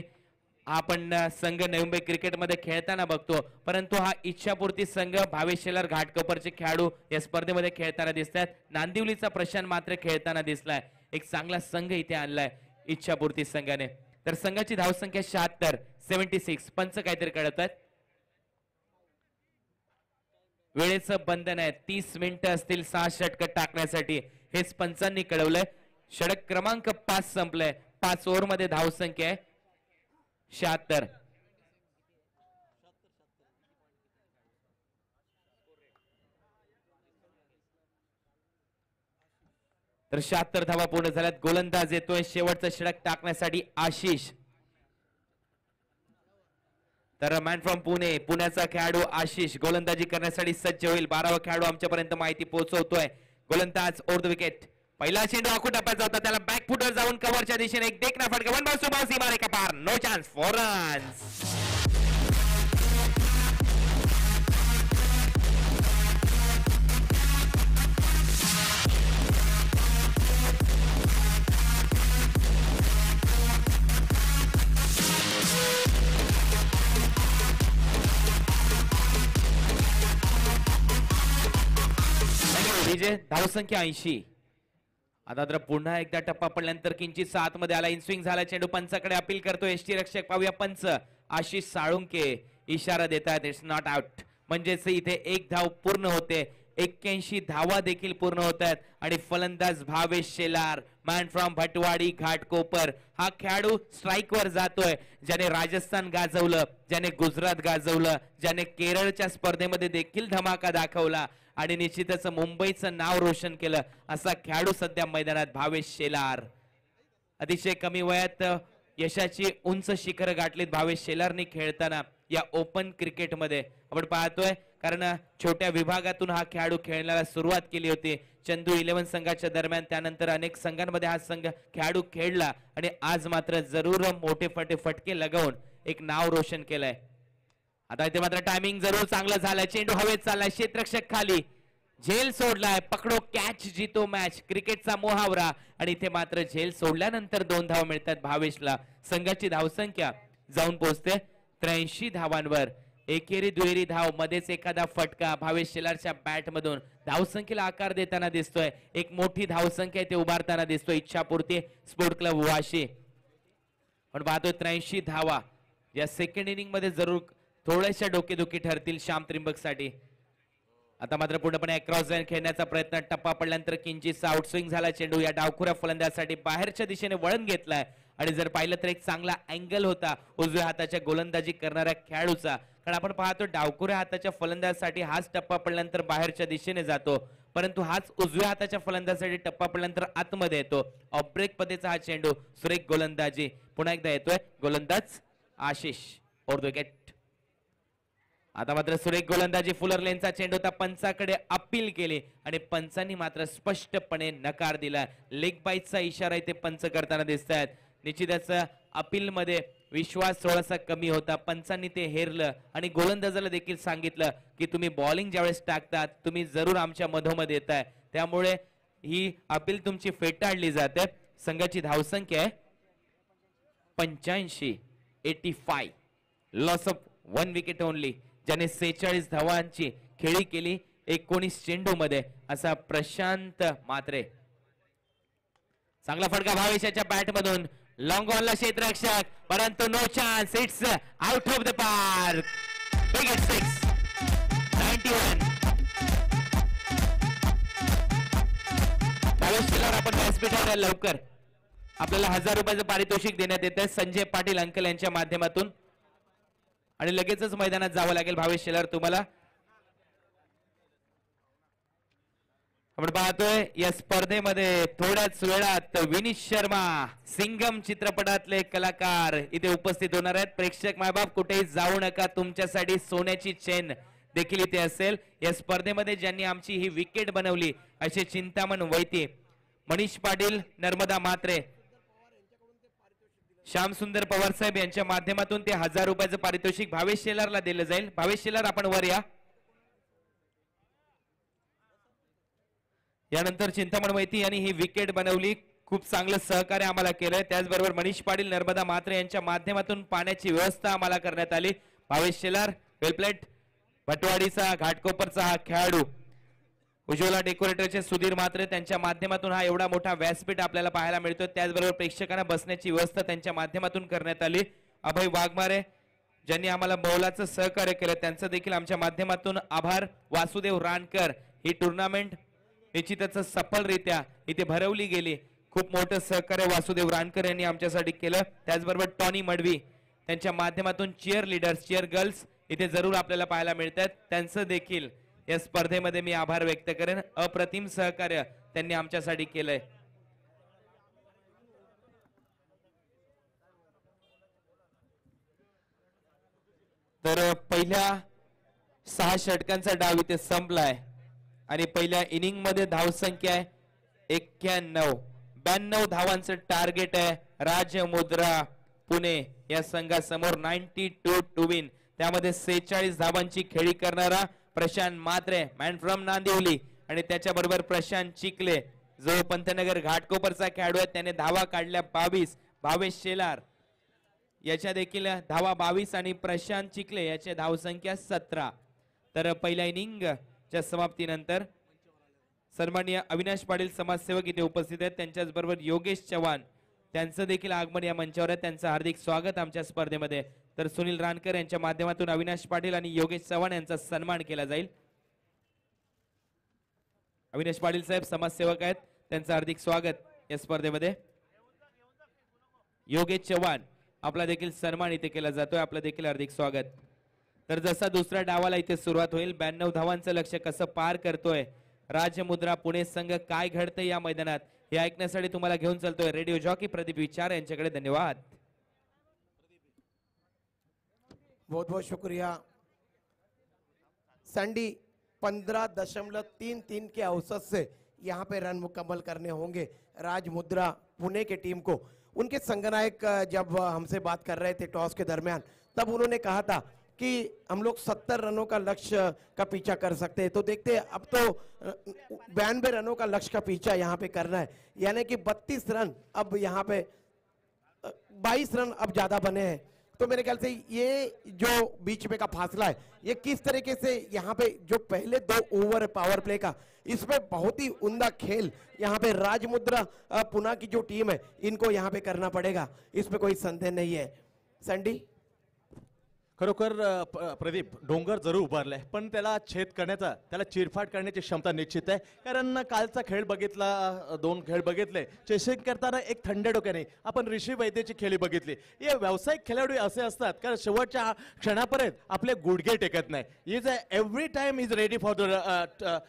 आपण संघ नवी मुंबई क्रिकेटमध्ये खेळताना बघतो, परंतु हा इच्छापूर्ती संघ भावेश शेलार घाटकोपरचे खेळाडू या स्पर्धेमध्ये खेळताना दिसतात. नांदिवलीचा प्रशांत मात्र खेळताना दिसलाय. एक चांगला संघ इथे आणलाय इच्छापूर्ती संघाने. तर संघाची धावसंख्या 76. पंच काहीतरी कळत आहेत. वेळेचं बंधन आहे, 30 मिनिटं असतील 6 षटक टाकण्यासाठी, हेच पंचांनी कळवलंय. षटक क्रमांक 5 संपलंय. 5 ओव्हर मध्ये धावसंख्या आहे 76. तर 76 धावा पूर्ण झाल्यात. गोलंदाज येतोय शेवटचं षटक टाकण्यासाठी आशिष. तर मॅन फ्रॉम पुणे, पुण्याचा खेळाडू आशिष गोलंदाजी करण्यासाठी सज्ज होईल. 12वा खेळाडू आमच्यापर्यंत माहिती पोहोचवतोय. गोलंदाज ओव्हर द विकेट. पहिला चेंडू आखून टप्प्याचा होता, त्याला बॅक फुटवर जाऊन कव्हरच्या दिशेने एक देखना फटका. वन बॉल सुभाष सीमा का पार. No chance for runs. Vijay धावसंख्या 80. आता तर पुन्हा एकदा टप्पा पडल्यानंतर किंचित 7 मध्ये आला. इनस्विंग झाला चेंडू. पंचाकडे अपील करतो एसटी रक्षक. पाहूया पंच. आशिष साळुंके इशारा देतात इट्स नॉट आउट. म्हणजेच इथे एक धाव पूर्ण होते. 81 धावा देखील पूर्ण होत आहेत. आणि फलंदाज भावेश शेलार मॅन फ्रॉम भटवाडी घाटकोपर हा खेळाडू स्ट्राईक वर जातोय. ज्याने राजस्थान गाजवलं, ज्याने गुजरात गाजवलं, ज्याने केरळच्या स्पर्धेमध्ये देखील धमाका दाखवला आणि निश्चितच मुंबईचं नाव रोशन केलं, असा खेळाडू सध्या मैदानात भावेश शेलार. अतिशय कमी वयात यशाची उंच शिखर गाठलीत भावेश शेलारने खेळताना या ओपन क्रिकेटमध्ये आपण पाहतोय. कारण छोट्या विभागातून हा खेळाडू खेळण्याला सुरुवात केली होती चंदू 11 संघाच्या दरम्यान. त्यानंतर अनेक संघांमध्ये हा संघ खेळाडू खेळला आणि आज मात्र जरूर मोठे फटके लगावून एक नाव रोशन केलंय. आता इथे मात्र टायमिंग जरूर चांगलं झालंय. चेंडू हवेत चाललाय. क्षेत्ररक्षक खाली. झेल सोडलाय. पकडो कॅच जीतो मॅच, क्रिकेटचा मुहावरा. आणि इथे मात्र झेल सोडल्यानंतर 2 धावा मिळतात भावेशला. संघाची धावसंख्या जाऊन पोहोचते 83 धावांवर. एकेरी दुहेरी धाव, मध्येच एखादा फटका भावेश शेलारच्या बॅट मधून धावसंख्येला आकार देताना दिसतोय. एक मोठी धावसंख्या इथे उभारताना दिसतोय इच्छापूर्ती स्पोर्ट क्लब वाशी. पण पाहतोय 83 धावा या सेकंड इनिंग मध्ये जरूर थोड्याशा डोकेदुखी ठरतील श्याम त्रिंबक साठी. आता मात्र पूर्णपणे क्रॉस लाईन खेळण्याचा प्रयत्न. टप्पा पडल्यानंतर किंचित आउटस्विंग झाला चेंडू. या डावखुऱ्या फलंदाजासाठी बाहेरच्या दिशेने वळण घेतलाय. आणि जर पाहिलं तर एक चांगला अँगल होता उजव्या हाताच्या गोलंदाजी करणाऱ्या खेळाडूचा. कारण आपण पाहतो डावखुऱ्या हाताच्या फलंदाजासाठी हाच टप्पा पडल्यानंतर बाहेरच्या दिशेने जातो, परंतु हाच उजव्या हाताच्या फलंदाजासाठी टप्पा पडल्यानंतर आतमध्ये येतो. ऑफ ब्रेक पद्धतीचा हा चेंडू. सुरेख गोलंदाजी पुन्हा एकदा येतोय. गोलंदाज आशिष ओव्हर द विकेट. आता मात्र सुरेख गोलंदाजी. फुलर लेनचा चेंडू होता. पंचाकडे अपील केली आणि पंचांनी मात्र स्पष्टपणे नकार दिला. लेग बाईटचा इशारा इथे पंच करताना दिसत आहेत. निश्चितच अपील मध्ये विश्वास थोडासा कमी होता. पंचांनी ते हेरलं आणि गोलंदाजाला देखील सांगितलं की तुम्ही बॉलिंग ज्यावेळेस टाकतात तुम्ही जरूर आमच्या मधोमध येताय, त्यामुळे ही अपील तुमची फेटाळली जाते. संघाची धावसंख्या आहे 85. 85. Loss of 1 wicket only. ज्याने 46 धावांची खेळी केली 19 चेंडू मध्ये असा प्रशांत मात्रे. चांगला फटका भावेशाच्या बॅट मधून. लॉंग ऑनला क्षेत्ररक्षक, परंतु no chance, it's out of the park. Wicket 6, 91. आपण व्यासपीठावर लवकर आपल्याला 1000 रुपयाचं पारितोषिक देण्यात येत आहे संजय पाटील अंकल यांच्या माध्यमातून आणि लगेचच मैदानात जावं लागेल भावेश शेलार तुम्हाला. आपण पाहतोय या स्पर्धेमध्ये थोड्याच वेळात विनीत शर्मा सिंगम चित्रपटातले कलाकार इथे उपस्थित होणार आहेत. प्रेक्षक मायबाप कुठेही जाऊ नका, तुमच्यासाठी सोन्याची चेन देखील इथे असेल. या स्पर्धेमध्ये ज्यांनी आमची ही विकेट बनवली असे चिंतामण वैती, मनीष पाटील, नर्मदा म्हात्रे, श्यामसुंदर पवार साहेब यांच्या माध्यमातून ते 1000 रुपयाचं पारितोषिक भावेश शेलारला दिलं जाईल. भावेश शेलार आपण वर या. यानंतर चिंतामण वैती यांनी ही विकेट बनवली, खूप चांगलं सहकार्य आम्हाला केलंय. त्याचबरोबर मनीष पाटील, नर्मदा म्हात्रे यांच्या माध्यमातून पाण्याची व्यवस्था आम्हाला करण्यात आली. भावेश शेलार, वेलप्लेट, भटवाडीचा घाटकोपरचा हा खेळाडू, उज्ज्वला डेकोरेटरचे सुधीर म्हात्रे त्यांच्या माध्यमातून हा एवढा मोठा व्यासपीठ आपल्याला पाहायला मिळतो. त्याचबरोबर प्रेक्षकांना बसण्याची व्यवस्था त्यांच्या माध्यमातून करण्यात आली. अभय वाघमारे ज्यांनी आम्हाला मौलाचं सहकार्य केलं त्यांचं देखील आमच्या माध्यमातून आभार. वासुदेव रानकर, ही टुर्नामेंट निश्चितच सफलरित्या इथे भरवली गेली. खूप मोठं सहकार्य वासुदेव रानकर यांनी आमच्यासाठी केलं. त्याचबरोबर टॉनी मडवी त्यांच्या माध्यमातून चीयर लीडर्स, चीयर गर्ल्स इथे जरूर आपल्याला पाहायला मिळतात. त्यांचं देखील या स्पर्धेमध्ये मी आभार व्यक्त करेन. अप्रतिम सहकार्य त्यांनी आमच्यासाठी केलंय. तर पहिल्या 6 षटकांचा डाव इथे संपलाय आणि पहिल्या इनिंग मध्ये धावसंख्या आहे 91. 92 धावांचं टार्गेट आहे राजमुद्रा पुणे या संघासमोर. 92 टू विन. त्यामध्ये 46 धावांची खेळी करणारा प्रशांत म्हात्रे, मॅन फ्रॉम नांदिवली, आणि त्याच्याबरोबर प्रशांत चिखले जो पंतनगर घाटकोपरचा खेळाडू आहे, त्याने धावा काढल्या 22. भावेश शेलार याच्या देखील धावा 22 आणि प्रशांत चिखले याची धावसंख्या 17. तर पहिल्या इनिंगच्या समाप्तीनंतर सन्माननीय अविनाश पाटील समाजसेवक इथे उपस्थित आहेत. त्यांच्याच बरोबर योगेश चव्हाण त्यांचं देखील आगमन या मंचावर आहे. त्यांचं हार्दिक स्वागत आमच्या स्पर्धेमध्ये. तर सुनील रानकर यांच्या माध्यमातून अविनाश पाटील आणि योगेश चव्हाण यांचा सन्मान केला जाईल. अविनाश पाटील साहेब समाजसेवक आहेत, त्यांचं हार्दिक स्वागत या स्पर्धेमध्ये. योगेश चव्हाण आपला देखील सन्मान इथे केला जातोय, आपलं देखील हार्दिक स्वागत. तर जसा दुसऱ्या डावाला इथे सुरुवात होईल, 92 धावांचं लक्ष्य कसं पार करतोय राजमुद्रा पुणे संघ, काय घडतंय या मैदानात हे ऐकण्यासाठी तुम्हाला घेऊन चलतोय रेडिओ जॉकी प्रदीप विचार यांच्याकडे. धन्यवाद. बहुत बहुत शुक्रिया सैंडी. 15.33 के औसत से यहाँ पे रन मुकम्मल करने होंगे राजमुद्रा पुणे के टीम को. उनके संगनायक जब हमसे बात कर रहे थे टॉस के दरमियान, तब उन्होंने कहा था कि हम लोग 70 रनों का लक्ष्य का पीछा कर सकते हैं. तो देखते हैं, अब तो 92 रनों का लक्ष्य का पीछा यहाँ पे करना है, यानी कि 32 रन अब यहाँ पे 22 रन अब ज्यादा बने हैं. तो मेरे ख्याल से ये जो बीच में का फासला है, ये किस तरीके से यहाँ पे जो पहले 2 ओवर पावर प्ले का, इसमें बहुत ही उम्दा खेल यहाँ पे राजमुद्रा पुणे की जो टीम है इनको यहाँ पे करना पड़ेगा, इसमें कोई संदेह नहीं है. संडी, खरोखर प्रदीप, डोंगर जरूर उभारलाय पण त्याला छेद करण्याचा, त्याला चिरफाड करण्याची क्षमता निश्चित आहे. कारण कालचा खेळ बघितला, 2 खेळ बघितले, चेसिंग करताना एक थंड डोक्याने आपण ऋषी वैद्यची खेळी बघितली. हे व्यावसायिक खेळाडू असे असतात कारण शेवटच्या क्षणापर्यंत आपले गुडघे टेकत नाही. Is every time is ready for the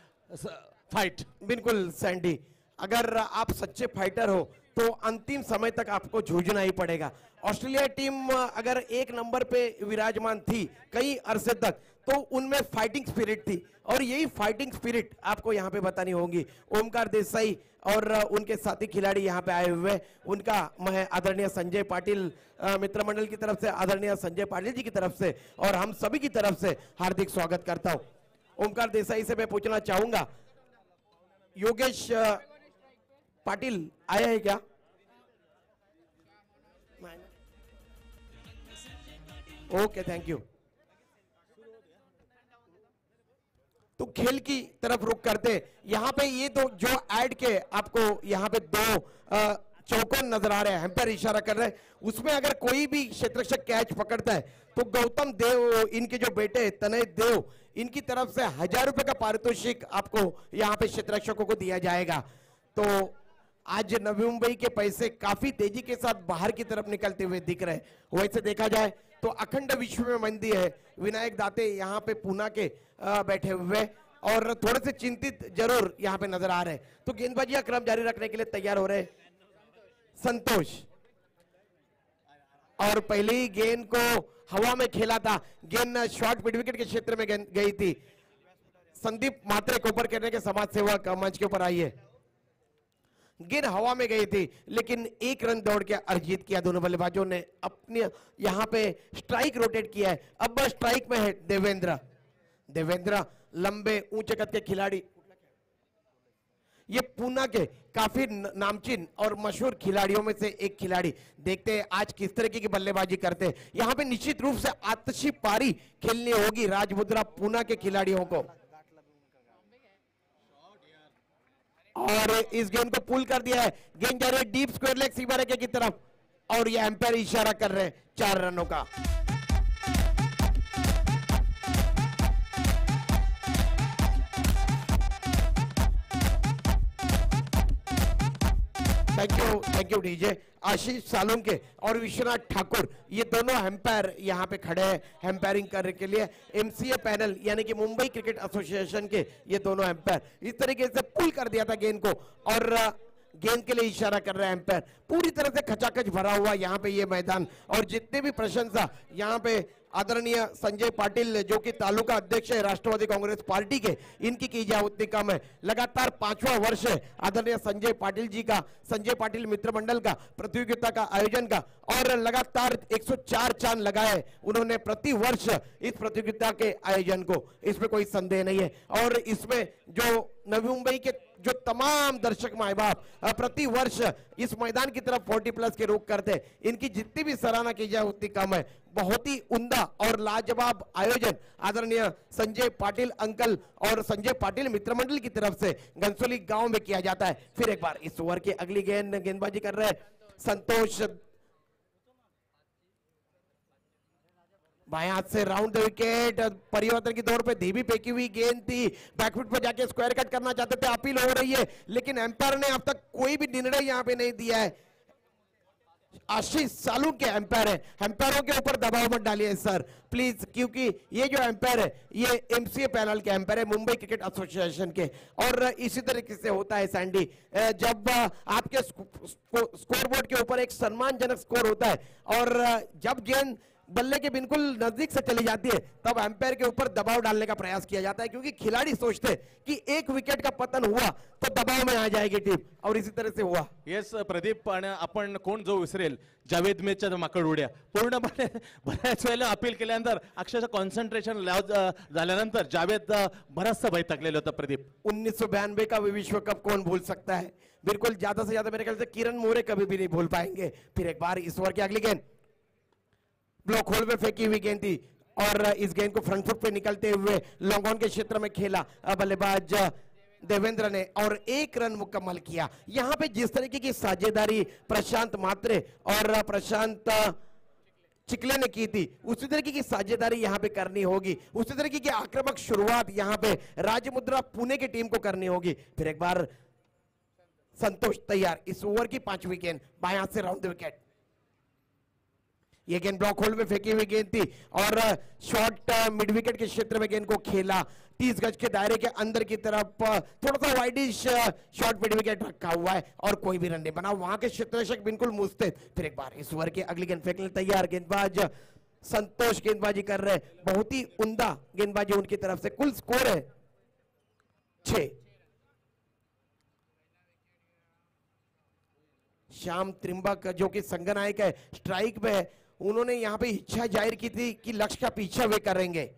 fight. बिल्कुल सैंडी, अगर आप सच्चे फाइटर हो तो अंतिम समय तक आपको जूझना ही पड़ेगा. ऑस्ट्रेलिया टीम अगर 1 नंबर पे विराजमान थी कई अरसे तक, तो उनमें फाइटिंग स्पिरिट थी, और यही फाइटिंग स्पिरिट आपको यहाँ पे बतानी होगी. ओमकार देसाई और उनके साथी खिलाड़ी यहाँ पे आए हुए, उनका मैं आदरणीय संजय पाटिल मित्रमंडल की तरफ से, आदरणीय संजय पाटिल जी की तरफ से और हम सभी की तरफ से हार्दिक स्वागत करता हूँ. ओमकार देसाई से मैं पूछना चाहूंगा, योगेश पाटिल आया है क्या? Okay, thank you. तो खेल की तरफ रुख करते, यहाँ पे ये दो जो ऐड के आपको यहाँ पे 2 चौकोन नजर आ रहे हैं, एम्पायर इशारा कर रहे हैं। उसमें अगर कोई भी क्षेत्ररक्षक कैच पकड़ता है तो गौतम देव, इनके जो बेटे तनय देव, इनकी तरफ से 1000 रुपए का पारितोषिक आपको यहाँ पे क्षेत्ररक्षकों को दिया जाएगा। तो आज नवी मुंबई के पैसे काफी तेजी के साथ बाहर की तरफ निकलते हुए दिख रहे हैं। वैसे देखा जाए तो अखंड विश्व में मंदी है। विनायक दाते यहाँ पे पूना के बैठे हुए और थोड़े से चिंतित जरूर यहाँ पे नजर आ रहे हैं। तो गेंदबाजी का क्रम जारी रखने के लिए तैयार हो रहे संतोष, और पहले ही गेंद को हवा में खेला था। गेंद शॉर्ट मिड विकेट के क्षेत्र में गई थी। संदीप मात्रे को ऊपर करने के समाज सेवक मंच के ऊपर आई है। गेंद हवा में गई थी लेकिन 1 रन दौड़ के अर्जित किया। दोनों बल्लेबाजों ने अपने यहाँ पे स्ट्राइक रोटेट किया है। अब स्ट्राइक में है देवेंद्र लंबे ऊंचे कद के खिलाड़ी। ये पूना के काफी नामचीन और मशहूर खिलाड़ियों में से एक खिलाड़ी। देखते हैं आज किस तरीके की बल्लेबाजी करते हैं। यहाँ पे निश्चित रूप से आतशी पारी खेलनी होगी राजमुद्रा पूना के खिलाड़ियों को। और इस गेंद को पुल कर दिया है। गेंद जा रही है डीप स्क्वायर लेग सीमा रेखा की तरफ और ये एम्पायर इशारा कर रहे हैं 4 रनों का। Thank you DJ. Ashish Salunke और विश्वनाथ ठाकुर ये दोनों एम्पायर यहाँ पे खड़े हैं एम्पायरिंग करने के लिए। एमसीए पैनल यानी कि मुंबई क्रिकेट एसोसिएशन के ये दोनों एम्पायर इस तरीके से पुल कर दिया था गेंद को और गेंद के लिए इशारा कर रहे हैं एम्पायर। पूरी तरह से खचाखच भरा हुआ यहाँ पे ये मैदान और जितने भी प्रशंसा यहाँ पे आदरणीय संजय पाटिल जो कि तालुका अध्यक्ष है राष्ट्रवादी कांग्रेस पार्टी के, इनकी की जाए उतनी कम है। लगातार 5वां वर्ष है आदरणीय संजय पाटिल जी का, संजय पाटिल मित्र मंडल का प्रतियोगिता का आयोजन का और लगातार 104 चांद लगाए उन्होंने प्रति वर्ष इस प्रतियोगिता के आयोजन को। इसमें कोई संदेह नहीं है। और इसमें जो नवी मुंबई के जो तमाम दर्शक माए बाप प्रति वर्ष इस मैदान की तरफ 40+ के रुख करते हैं, इनकी जितनी भी सराहना की जाए उतनी कम है। बहुत ही उम्दा और लाजवाब आयोजन आदरणीय संजय पाटिल अंकल और संजय पाटिल मित्र मंडल की तरफ से घनसोली गांव में किया जाता है। फिर एक बार इस ओवर की अगली गेंदबाजी कर रहे हैं संतोष। बाएं हाथ से राउंड द विकेट, परिवर्तन की दौड़ पे धीमी फेंकी हुई गेंद थी। बैकफुट पर जाके स्क्वायर कट करना चाहते थे, अपील हो रही है लेकिन एम्पायर ने अब तक कोई भी निर्णय यहां पे नहीं दिया है। आशीष सालू के एम्पायर है, एम्पायरों के ऊपर दबाव मत डालिए सर प्लीज, क्योंकि ये जो एम्पायर है ये एमसीए पैनल के एम्पायर है मुंबई क्रिकेट एसोसिएशन के। और इसी तरीके से होता है सैंडी, जब आपके स्कोर बोर्ड के ऊपर एक सम्मानजनक स्कोर होता है और जब गेंद बल्ले के बिल्कुल नजदीक से चली जाती है तब एम्पायर के ऊपर दबाव डालने का प्रयास किया जाता है, क्योंकि खिलाड़ी सोचते हैं कि 1 विकेट का पतन हुआ तो दबाव में आ जाएगी टीम और इसी तरह से हुआ। येस प्रदीप, आपण कोण जो विसरेल जावेद मेच्या माकड उड्या पूर्णपणे बऱ्याच वेळेला अपील केल्यानंतर अक्षरशः कॉन्सन्ट्रेशन झाल्यानंतर जावेद बराचसा भय थकलेला होता। प्रदीप 1992 का विश्व कप कौन भूल सकता है। बिल्कुल ज्यादा से ज्यादा मेरे ख्याल से किरण मोरे कभी भी नहीं भूल पाएंगे। फिर एक बार इस ओवर की अगली गेंद ब्लॉक होल में फेंकी हुई गेंद थी और इस गेंद को फ्रंट फुट पे निकलते हुए लॉन्ग ऑन के क्षेत्र में खेला बल्लेबाज देवेंद्र ने और 1 रन मुकम्मल किया। यहां पे जिस तरीके की साझेदारी प्रशांत मात्रे और प्रशांत चिकले ने की थी उसी तरीके की साझेदारी यहां पे करनी होगी। उसी तरीके की आक्रामक शुरुआत यहां पे राजमुद्रा पुणे की टीम को करनी होगी। फिर एक बार संतोष तैयार। इस ओवर की 5वीं गेंद बाएं हाथ से राउंड द विकेट। ये गेंद ब्लॉक होल्ड में फेंकी हुई गेंद थी और शॉर्ट मिड विकेट के क्षेत्र में गेंद को खेला। 30 गज के दायरे के अंदर की तरफ थोड़ा सा वाइडिश शॉर्ट मिड विकेट रखा हुआ है और कोई भी रन नहीं बना। वहां के क्षेत्ररक्षक बिल्कुल मुस्तैद। फिर एक बार इस ओवर की अगली गेंद फेंकने तैयार गेंदबाज संतोष गेंदबाजी कर रहे, बहुत ही उम्दा गेंदबाजी उनकी तरफ से। कुल स्कोर है 6। श्याम त्रिंबक जो कि संघ नायक है स्ट्राइक में है, उन्होंने यहां पे इच्छा जाहिर की थी कि लक्ष्य का पीछा वे करेंगे।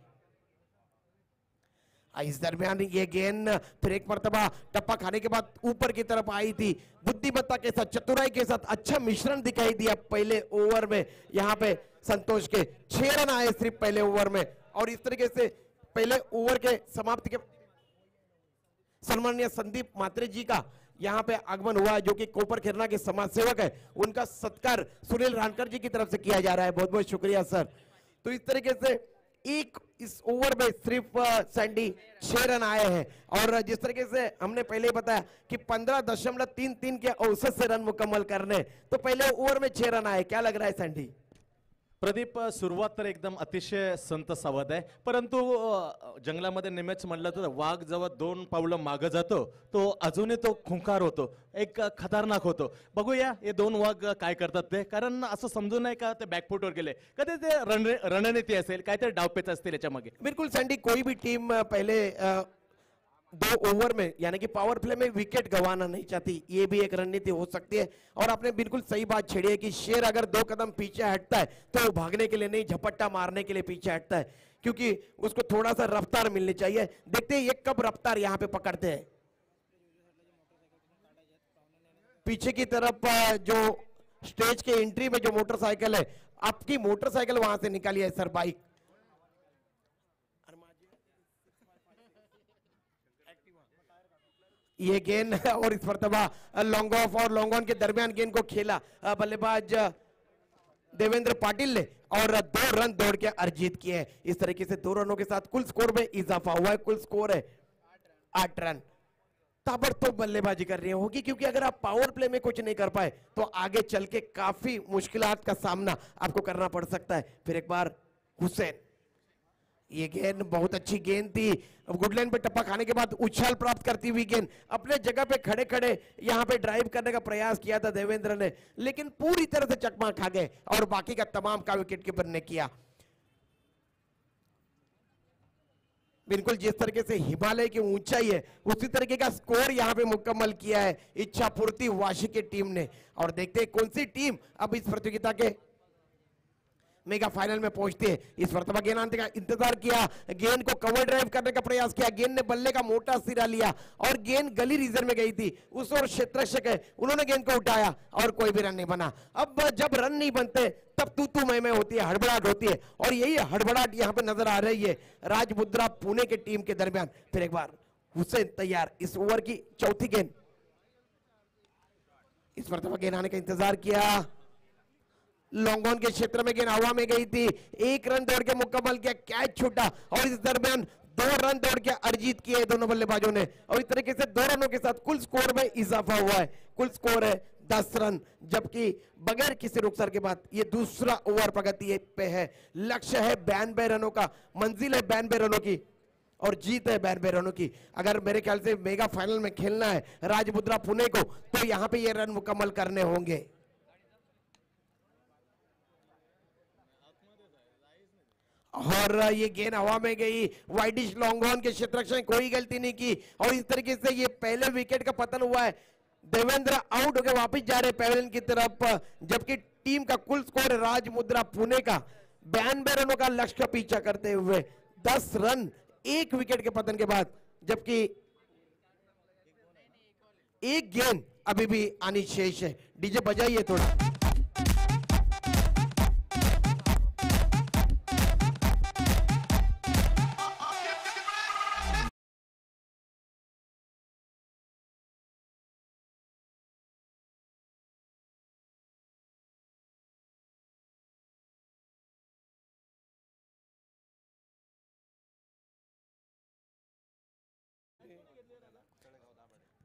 इस दरमियान ये गेंद फिर एक मर्तबा टप्पा खाने के बाद ऊपर की तरफ आई थी। बुद्धिमत्ता के साथ चतुराई के साथ अच्छा मिश्रण दिखाई दिया पहले ओवर में। यहां पे संतोष के 6 रन आए सिर्फ पहले ओवर में और इस तरीके से पहले ओवर के समाप्ति के सम्माननीय संदीप मात्रे जी का यहाँ पे आगमन हुआ है, जो कि कोपर खेरना के समाज सेवक है, उनका सत्कार सुनील रानकर जी की तरफ से किया जा रहा है। बहुत बहुत शुक्रिया सर। तो इस तरीके से एक इस ओवर में सिर्फ सैंडी 6 रन आए हैं, और जिस तरीके से हमने पहले बताया कि 15.33 के औसत से रन मुकम्मल करने, तो पहले ओवर में 6 रन आए। क्या लग रहा है सैंडी? प्रदीप, सुरुवात तर एकदम अतिशय संत सावध आहे, परंतु जंगलामध्ये नेहमीच म्हटलं तर वाघ जेव्हा 2 पावलं मागं जातो तो अजूनही तो खुंकार होतो, एक खतरनाक होतो. बघूया हे 2 वाघ काय करतात ते, कारण असं समजू नये का ते बॅकफुटवर गेले, कधी ते रणनीती असेल, काहीतरी डावपेच असतील याच्या मागे. बिल्कुल सैंडी, कोई भी टीम पहले 2 ओवर में यानी कि पावर प्ले में विकेट गंवाना नहीं चाहती, ये भी एक रणनीति हो सकती है। और आपने बिल्कुल सही बात छेड़ी है कि शेर अगर 2 कदम पीछे हटता है तो वो भागने के लिए नहीं, झपट्टा मारने के लिए पीछे हटता है, क्योंकि उसको थोड़ा सा रफ्तार मिलनी चाहिए। देखते हैं ये कब रफ्तार यहाँ पे पकड़ते हैं। पीछे की तरफ जो स्टेज के एंट्री में जो मोटरसाइकिल है, आपकी मोटरसाइकिल वहां से निकाली है सर, बाइक। ये गेंद और इस मरतबा लॉन्ग ऑफ और लॉन्ग ऑन के दरमियान गेंद को खेला बल्लेबाज देवेंद्र पाटिल ने, और 2 रन दौड़ के अर्जित किए। इस तरीके से 2 रनों के साथ कुल स्कोर में इजाफा हुआ है। कुल स्कोर है 8 रन। ताबड़तोड़ बल्लेबाजी कर रही होगी, क्योंकि अगर आप पावर प्ले में कुछ नहीं कर पाए तो आगे चल के काफी मुश्किलात का सामना आपको करना पड़ सकता है। फिर एक बार हुसैन, ये गेंद बहुत अच्छी गेंद थी, गुडलैंड पे टप्पा खाने के बाद उछाल प्राप्त करती हुई गेंद अपने जगह पे खड़े खड़े यहां पे ड्राइव करने का प्रयास किया था देवेंद्र ने, लेकिन पूरी तरह से चकमा खा गए और बाकी का तमाम का विकेट कीपर ने किया। बिल्कुल जिस तरीके से हिमालय की ऊंचाई है उसी तरीके का स्कोर यहां पे मुकम्मल किया है इच्छा पूर्ति वाशी की टीम ने। और देखते हैं कौन सी टीम अब इस प्रतियोगिता के मेगा फाइनल में पहुंचती है। इस मरतबा गेंद आने का इंतजार किया, गेंद को कवर ड्राइव करने का प्रयास किया, गेंद ने बल्ले का मोटा सिरा लिया और गेंद गली रीजन में गई थी। उस और क्षेत्ररक्षक है, उन्होंने गेंद को उठाया और कोई भी रन नहीं बना। अब जब रन नहीं बनते तब तू मैं होती है, हड़बड़ाहट होती है, और यही हड़बड़ाहट यहाँ पे नजर आ रही है राजमुद्रा पुणे के टीम के दरमियान। फिर एक बार हुसैन तैयार, इस ओवर की चौथी गेंद। इस मरतबा गेंद आने का इंतजार किया, लॉन्ग ऑन के क्षेत्र में गेंद हवा में गई थी, 1 रन दौड़ के मुकम्मल किया, कैच छूटा और इस दरमियान 2 रन दौड़ के अर्जित किए दोनों बल्लेबाजों ने। और इस तरीके से 2 रनों के साथ कुल स्कोर में इजाफा हुआ है। कुल स्कोर है 10 रन, जबकि बगैर किसी रुखसर के बाद ये दूसरा ओवर प्रगति पे है। लक्ष्य है 92 रनों का, मंजिल है 92 रनों की और जीत है 92 रनों की। अगर मेरे ख्याल से मेगा फाइनल में खेलना है राजमुद्रा पुणे को तो यहाँ पे ये रन मुकम्मल करने होंगे। और ये गेंद हवा में गई, वाइडिश लॉन्ग ऑन के क्षेत्ररक्षक ने कोई गलती नहीं की और इस तरीके से ये पहले विकेट का पतन हुआ है। देवेंद्र आउट होकर वापस जा रहे पैवेलियन की तरफ, जबकि टीम का कुल स्कोर राजमुद्रा पुणे का 92 रनों का लक्ष्य का पीछा करते हुए 10 रन 1 विकेट के पतन के बाद, जबकि एक गेंद अभी भी आनी शेष है। डीजे बजाइए थोड़ा।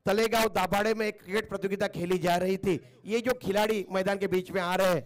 तलेगांव दाभाड़े में एक क्रिकेट प्रतियोगिता खेली जा रही थी। ये जो खिलाड़ी मैदान के बीच में आ रहे हैं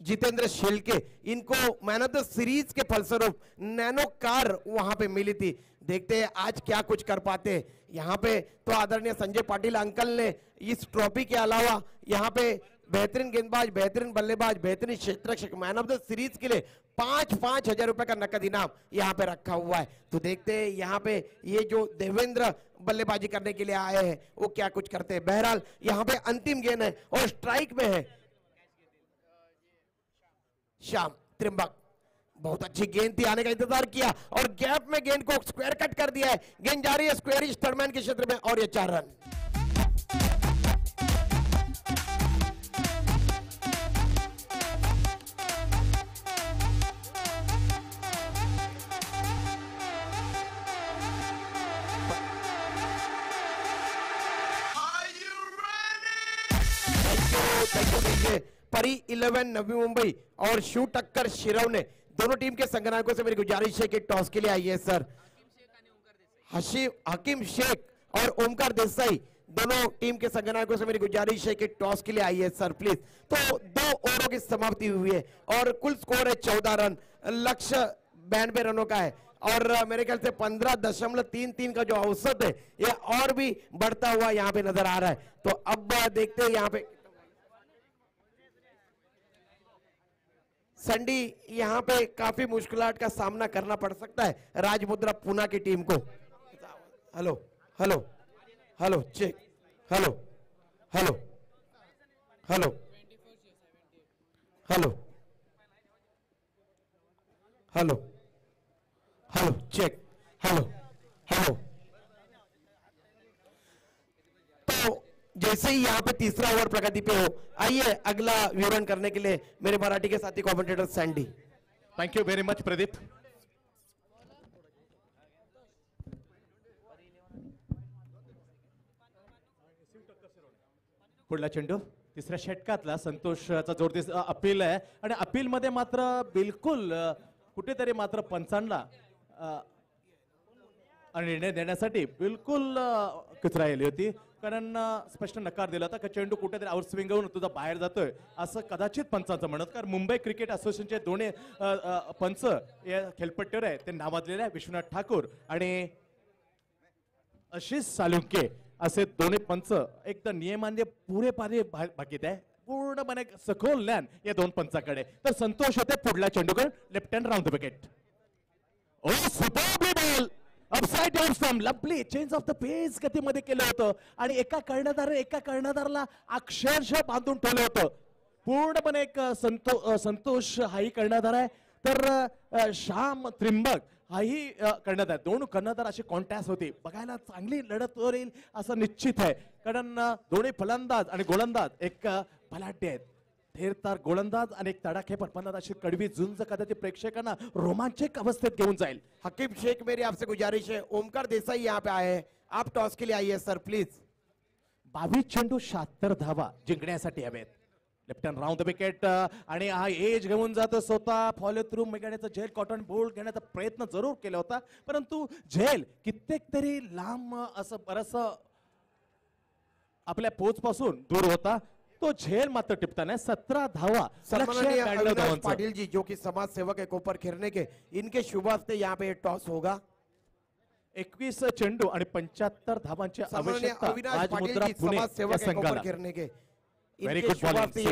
जितेंद्र शेलके, इनको मैन ऑफ द सीरीज के फलस्वरूप नैनो कार वहां पे मिली थी। देखते हैं आज क्या कुछ कर पाते हैं। यहाँ पे तो आदरणीय संजय पाटिल अंकल ने इस ट्रॉफी के अलावा यहाँ पे बेहतरीन गेंदबाज, बेहतरीन बल्लेबाज, बेहतरीन क्षेत्ररक्षक, मैन ऑफ द सीरीज के लिए 5-5 हजार रुपए का नकद इनाम यहाँ पे रखा हुआ है। तो देखते हैं यहाँ पे ये जो देवेंद्र बल्लेबाजी करने के लिए आए हैं वो क्या कुछ करते हैं। बहरहाल यहाँ पे अंतिम गेंद है और स्ट्राइक में है श्याम त्रिंबक। बहुत अच्छी गेंद थी, आने का इंतजार किया और गैप में गेंद को स्क्वायर कट कर दिया है। गेंद जा रही है स्क्वेयरिश थर्डमैन के क्षेत्र में और ये 4 रन। दीजिए। परी 11 नवी मुंबई और शिव टक्कर शिरवने दोनों टीम के संगनायकों से मेरी गुजारिश है कि टॉस के लिए आइए सर। हकीम शेख और ओमकार देसाई दोनों टीम के संगनायकों से मेरी गुजारिश है कि टॉस के लिए आइए सर प्लीज। तो 2 ओवरों की समाप्ति हुई है और कुल स्कोर है 14 रन, लक्ष्य 92 रनों का है और मेरे ख्याल से 15.33 का जो औसत है ये और भी बढ़ता हुआ यहाँ पे नजर आ रहा है। तो अब देखते हैं यहाँ पे संडी यहाँ पे काफी मुश्किलात का सामना करना पड़ सकता है राजमुद्रा पुणे की टीम को। Hello hello hello check, hello hello hello hello hello hello check, hello hello. तो जैसे ही यहाँ पे तीसरा ओवर प्रगति पे हो, आइए अगला विवरण करने के लिए मेरे मराठी के साथी commentator Sandy. Thank you very much Pradeep. पुढला चेंडू तिसऱ्या षटकातला संतोषचा जोरदार अपील आहे आणि अपील मध्ये मात्र बिलकुल कुठेतरी मात्र पंचांना निर्णय देण्यासाठी बिलकुल कचरायली होती, कारण स्पष्ट नकार दिला होता की चेंडू कुठेतरी आउट स्विंग होऊन तुझा बाहेर जातोय असं कदाचित पंचांचं म्हणत, कारण मुंबई क्रिकेट असोसिएशनचे दोन्ही पंच या खेळपट्टीवर आहे ते नावाजलेले आहे विश्वनाथ ठाकूर आणि आशिष सालुंके असे दोन्ही पंच एकदम नियमांनी पुरेपारे भाकीत आहे, पूर्णपणे सखोल ज्ञान या दोन पंचाकडे। तर संतोष होते पुढला चेंडूकडे left hand round the wicket. Oh superbly ball upside down from lovely change of the pace गतीमध्ये केलं होतं आणि एका कर्णधाराला अक्षरशः बांधून ठेवलं होतं पूर्णपणे। एक संतोष हाही कर्णधार आहे तर श्याम त्रिंबक हाही कर्णधार, दोन कर्णधार अशी कॉन्टॅस्ट होती, बघायला चांगली लढत होईल असं निश्चित आहे, कारण दोन्ही फलंदाज आणि गोलंदाज एक बलाढ्य आहेत, धेरदार गोलंदाज आणि एक तडाखेबाज फलंदाज अशी कडवी झुंज कदाचित प्रेक्षकांना रोमांचक अवस्थेत घेऊन जाईल। हकीम शेख मेरी आपसे गुजारिश है, ओमकार देसाई यहाँ पे आए हैं, आप टॉस के लिए आइए सर प्लीज। 22 चेंडू 76 धावा जिंकण्यासाठी हवेत। Left hand round the wicket आणि हा एज घेऊन जातो स्वतः फॉलो थ्रू घेण्याचा झेल कॉटन बोल्ड घेण्याचा प्रयत्न जरूर केला होता, परंतु झेल कित्येक तरी लांब असं बरस आपल्या पोच पासून दूर होता, तो झेल मात्र टिपताना 17 धावा। सम्माननीय अविनाश पाटिल जी जो कि समाज सेवक है कोपर खिरने के, इनके शुभ हस्ते यहाँ पे टॉस होगा। 21 चेंडू आणि 75 धावांची आवश्यकता राजमुद्रा पुणे या संघाला। व्हेरी गुड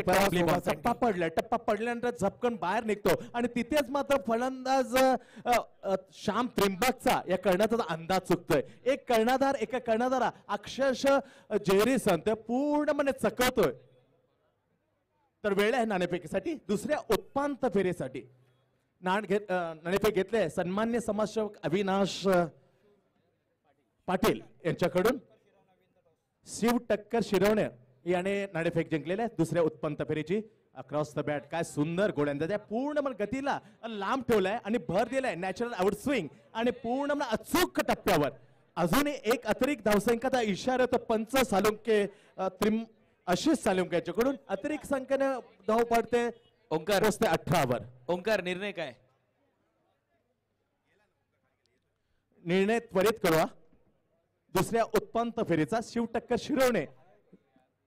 बॉलिंग, टप्पा पडल्यानंतर झपकन बाहेर निघतो आणि तिथेच मात्र फलंदाज श्याम त्रिंबकचा या कर्णधाराचा अंदाज चुकतोय। एक कर्णधार एका कर्णधारा अक्षरशः जेरी संत पूर्णपणे चकवतोय। तर वेळ आहे नाणेफेकीसाठी, दुसऱ्या उत्पांत फेरीसाठी नाणेफेक घेतले सन्मान्य समाजसेवक अविनाश पाटील यांच्याकडून। शिव टक्कर शिरवणे याने नाणेफेक जिंकलेले आहे दुसऱ्या उत्पन्न फेरीची। अक्रॉस द बॅट काय सुंदर गोलंदाज आहे, पूर्ण गतीला लांब ठेवलाय आणि भर दिलाय नॅचरल आउट स्विंग आणि पूर्ण अचूक टप्प्यावर। अजूनही एक अतिरिक्त धावसंख्येचा इशारा तो पंच सालुंके आशिष सालुंके याच्याकडून अतिरिक्त संख्येने धाव पडते। ओंकार 18 वर। ओंकार निर्णय काय? निर्णय त्वरित करूया दुसऱ्या उत्पन्न फेरीचा। शिव टक्कर शिरवणे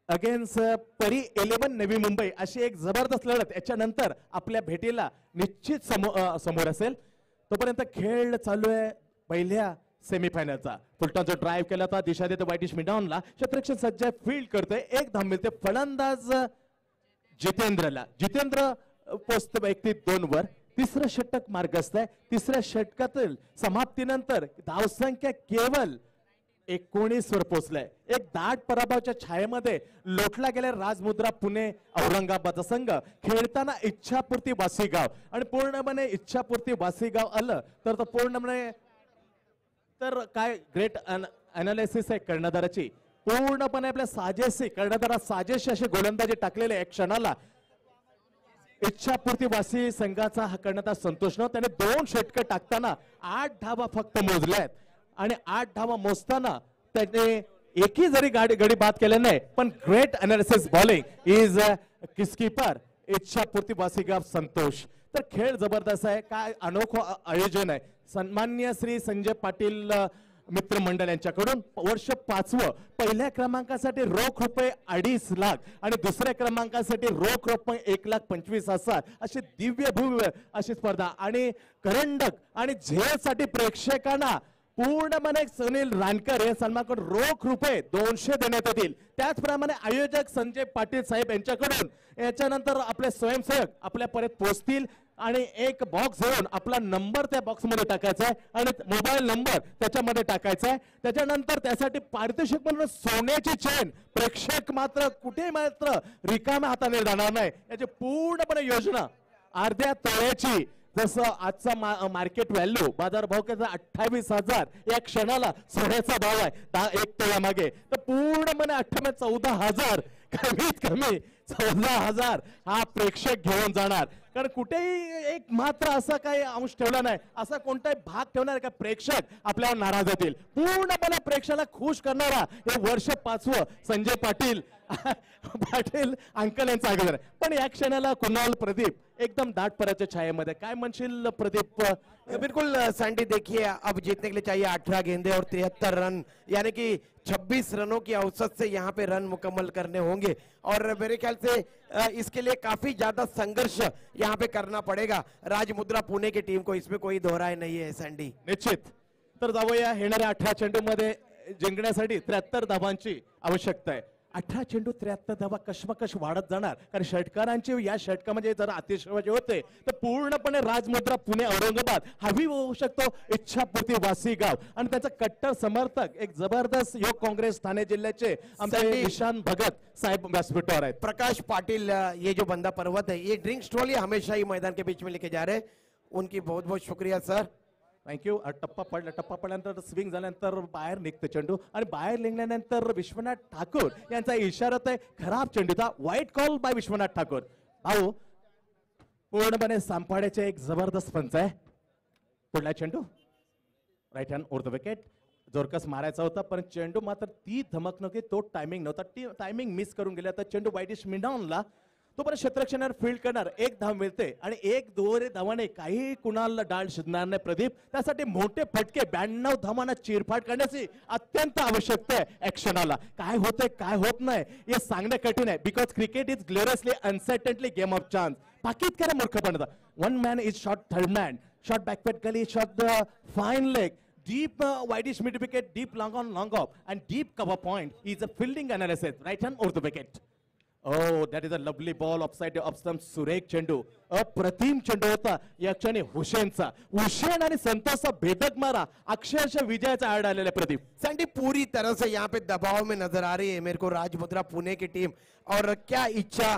अगेन्स्ट परी 11 नवी मुंबई अशी एक जबरदस्त लढत याच्यानंतर आपल्या भेटीला निश्चित समोर असेल। तोपर्यंत खेळ चालू आहे पहिल्या सेमीफायनलचा। फुलटॉनचा ड्राईव्ह केला होता, दिशा देतो वाईटिश मिडॉनला, क्षेत्ररक्षण सज्ज फील्ड करतोय, एक धाव मिळते फलंदाज जितेंद्रला। जितेंद्र पोस्ट व्यक्ती 2 वर, तिसरं षटक मार्गस्थ आहे। तिसऱ्या षटकातील समाप्तीनंतर धावसंख्या केवळ 19 वर पोहोचलाय। एक दाट पराभवाच्या छायेमध्ये लोटला गेला राजमुद्रा पुणे औरंगाबादचा संघ खेळताना इच्छापूर्ती वासीगाव आणि पूर्णपणे इच्छापूर्ती वासीगाव आलं तर तो पूर्णपणे तर काय ग्रेट अनालिसिस आहे कर्णधाराची, पूर्णपणे आपल्या साजेशी कर्णधारा साजेशी असे गोलंदाजी टाकलेले एक क्षणाला इच्छापूर्ती वासी संघाचा हा कर्णधार संतोष न त्याने 2 षटकं टाकताना 8 धावा फक्त मोजल्यात आणि 8 धावा मोजताना त्याने एकही जरी गडी बाद केले नाही, पण ग्रेट अनालिसिस बॉलिंग इज किसकीपर इच्छापूर्ती वासिगाव संतोष. तर खेळ जबरदस्त आहे, काय अनोखं आयोजन आहे. सन्मान्य श्री संजय पाटील मित्रमंडळ यांच्याकडून वर्ष 5वं. पहिल्या क्रमांकासाठी रोख रुपये 2.5 लाख आणि दुसऱ्या क्रमांकासाठी रोख रुपये 1,25,000 अशी दिव्य भव्य अशी स्पर्धा. आणि करंडक आणि झेलसाठी प्रेक्षकांना पूर्णपणे सुनील रानकर हे सन्मानाकडून रोख रुपये 200 देण्यात येतील. त्याचप्रमाणे आयोजक संजय पाटील साहेब यांच्याकडून याच्यानंतर आपले स्वयंसेवक आपल्यापर्यंत पोहोचतील आणि एक बॉक्स घेऊन आपला नंबर त्या बॉक्समध्ये टाकायचा आहे आणि मोबाईल नंबर त्याच्यामध्ये टाकायचा आहे. त्याच्यानंतर त्यासाठी पारितोषिक म्हणून सोन्याची चेन. प्रेक्षक मात्र कुठे मात्र रिकाम्या हाताने जाणार नाही. याची पूर्णपणे योजना अर्ध्या तोळ्याची. जसं आजचा मार्केट व्हॅल्यू बाजार भाव कसा 28,000 या क्षणाला सोन्याचा भाव आहे 1 तोळ्यामागे. तर पूर्णपणे 14,000 कमीत कमी 14,000 हा प्रेक्षक घेऊन जाणार. कारण कुठेही एक मात्र असा काही अंश ठेवला नाही, असा कोणताही भाग ठेवणार का प्रेक्षक आपल्यावर नाराज होतील. पूर्णपणे प्रेक्षकाला खुश करणारा हे वर्ष 5वं संजय पाटील पाटील अंकल यांचं आगमन आहे. पण या क्षणाला कुणाल प्रदीप एकदम दाट पराच्या छायेमध्ये. काय म्हणशील प्रदीप? बिल्कुल सैंडी, देखिए अब जीतने के लिए चाहिए 18 गेंदे और 73 रन, यानी कि 26 रनों की औसत से यहाँ पे रन मुकम्मल करने होंगे. और मेरे ख्याल से इसके लिए काफी ज्यादा संघर्ष यहाँ पे करना पड़ेगा राजमुद्रा पुणे की टीम को, इसमें कोई दोहराय नहीं है सैंडी. निश्चित. तर जाऊया येणाऱ्या 18 चेंडूमध्ये जिंकण्यासाठी 73 धावांची आवश्यकता आहे. 18 चेंडू 73 धावा कशमकश वाढत जाणार. कारण षटकारांची या षटकामध्ये जर अतिशय होते तर पूर्णपणे राजमुद्रा पुणे औरंगाबाद हवी होऊ शकतो इच्छापूर्ती वासीगाव. आणि त्याचा कट्टर समर्थक एक जबरदस्त योग काँग्रेस ठाणे जिल्ह्याचे आमचे ईशान भगत साहेब व्यासपीठावर आहेत. प्रकाश पाटिल, ये जो बंदा पर्वत है, ये ड्रिंक्स ट्रॉली हमेशा ही मैदान के बीच में लेके जा रहे हैं. उनकी बहुत बहुत शुक्रिया सर. थँक्यू. टप्पा पडल्यानंतर स्विंग झाल्यानंतर बाहेर निघते चेंडू आणि बाहेर निघल्यानंतर विश्वनाथ ठाकूर यांचा इशारात आहे खराब चेंडूचा. Wide call by Vishwanath Thakur. भाऊ पूर्णपणे सांपाड्याचे एक जबरदस्त पंच आहे. पुढला चेंडू right hand over the wicket. जोरकस मारायचा होता पण चेंडू मात्र ती धमक नव्हती, तो टायमिंग नव्हता. टायमिंग मिस करून गेला तर चेंडू वाईडिश मिडावला. तो पण क्षेत्ररक्षणावर फील्ड करणार. 1 धाव मिळते आणि 1 दोरे धावाने काही कुणाला डाळ शिजणार नाही प्रदीप. त्यासाठी मोठे फटके 92 धावांना चिरफाड करण्याची अत्यंत आवश्यकता आहे. ऍक्शनाला काय होतंय काय होत नाही हे सांगणं कठीण आहे. Because cricket is gloriously uncertainly game of chance. पाकिट करा मूर्खपणा. 1 man is shot, 3rd man shot backward gully, shot the fine leg, deep widish mid wicket, deep long on long off and deep cover point is a fielding analysis. Right hand over the wicket. Oh, that is a lovely ball upside off stump. सुरेख चेंडू, अप्रतिम चेंडू होता या क्षणी हुसेनचा. हुसेन आणि संतोषचा भेदक मारा अक्षरशः विजयाचा आड आलेला प्रदीप. सैंडी पूरी तरह से यहाँ पे दबाव में नजर आ रही है मेरे को राजमुद्रा पुणे की टीम. और क्या इच्छा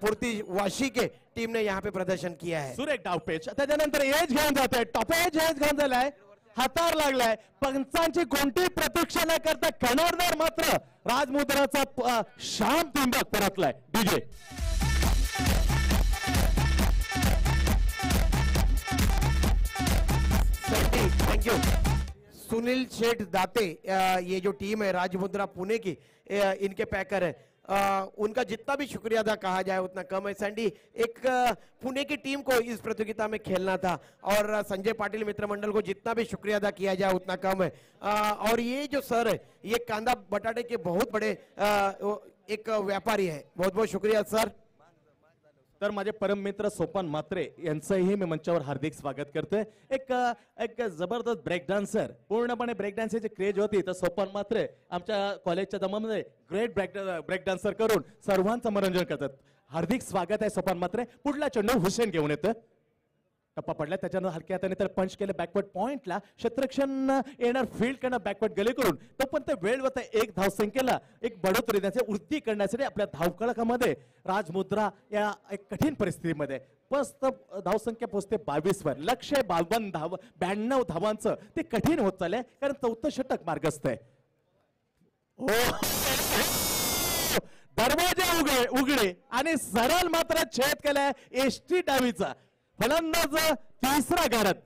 पूर्ति वाशी के टीम ने यहाँ पे प्रदर्शन किया है. सुरेख डावपेच. त्याच्यानंतर एज घेऊन जाते. टॉप एज घेऊन झालाय. हातावर लागलाय. पंचांची कोणतीही प्रतीक्षा न करता कर्णधार मात्र राजमुद्राचा शाम तिंबक परतलाय. DJ thank you. Sunil Sheth Date, ये जो टीम है राजमुद्रा पुणे की, इनके पैकर है. उनका जितना भी शुक्रिया अदा कहा जाए उतना कम है. सैंडी, एक पुणे की टीम को इस प्रतियोगिता में खेलना था और संजय पाटिल मित्र मंडल को जितना भी शुक्रिया अदा किया जाए उतना कम है. और ये जो सर है ये कांदा बटाटे के बहुत बड़े एक व्यापारी है. बहुत बहुत शुक्रिया सर. तर माझे परम मित्र सोपान म्हात्रे यांचंही मी मंचावर हार्दिक स्वागत करतोय. एक जबरदस्त ब्रेक डान्सर, पूर्णपणे ब्रेक डान्सची क्रेज होती तर सोपान म्हात्रे आमच्या कॉलेजच्या दमामध्ये ग्रेट ब्रेक डान्सर करून सर्वांचं मनोरंजन करतात. हार्दिक स्वागत आहे सोपान म्हात्रे. पुढला चेंडू हुसेन घेऊन येतं. टप्पा पडला त्याच्यानं हलक्या हाताने तर पंच केलं बॅकवर्ड पॉइंटला. क्षेत्ररक्षण येणार फील्ड करणार बॅकवर्ड गली करून. तो पण ते वेळ होता 1 धावसंख्येला एक बढोतरी देण्याचे वृद्धी करण्यासाठी आपल्या धावकळकामध्ये राजमुद्रा या एक कठीण परिस्थितीमध्ये पस्त धावसंख्या पोहोचते 22 वर. लक्ष्य 92 धावांचं ते कठीण होत चाललंय कारण 4थं षटक मार्गस्थ आहे. दरवाजे उघडे आणि सरळ मात्र छेद केलाय एसटी डावीचा. फलंदाज तिसरा गारद.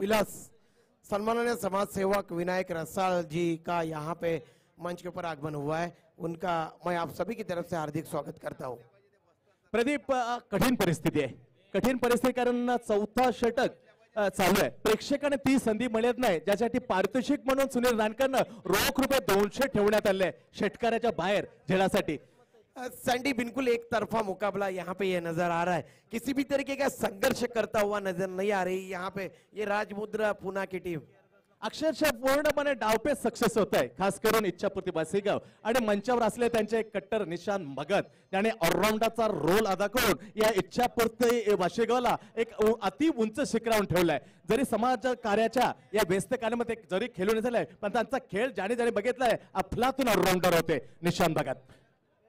विलास। सम्माननीय समाज सेवक विनायक रसाल जी का यहाँ पे मंच के ऊपर आगमन हुआ है, उनका मैं आप सभी की तरफ से हार्दिक स्वागत करता हूँ। प्रदीप, कठीण परिस्थिती आहे, कठीण परिस्थिती कारण चौथा षटक चालू आहे, प्रेक्षकाने ती संधी मिळत नाही, ज्यासाठी पारितोषिक म्हणून सुनील रानकरनं रोख रुपये 200 ठेवण्यात आले षटकाराच्या बाहेर झेलासाठी। सैंडी, बिल्कुल एक तरफा मुकाबला यहाँ पे ये नजर आ रहा है, किसी भी तरीके का संघर्ष करता हुआ नजर नहीं आ रही यहाँ पे ये राजमुद्रा पुणे की टीम। अक्षरशः पूर्णपणे डावपेच सक्सेस होत आहे, खास करून इच्छापूर्ती बासेगाव आणि मंचावर असले त्यांचे कट्टर निशान भगत, त्याने ऑलराऊंडरचा रोल अदा करून या इच्छापूर्ती बासेगावला एक अति उंच शिखरावर ठेवलाय। जरी समाज कार्याच्या या व्यस्त काळामध्ये जरी खेळून झालाय, पण त्यांचा खेळ ज्याने ज्याने बघितलाय अफलातून ऑलराऊंडर होते निशान भगत।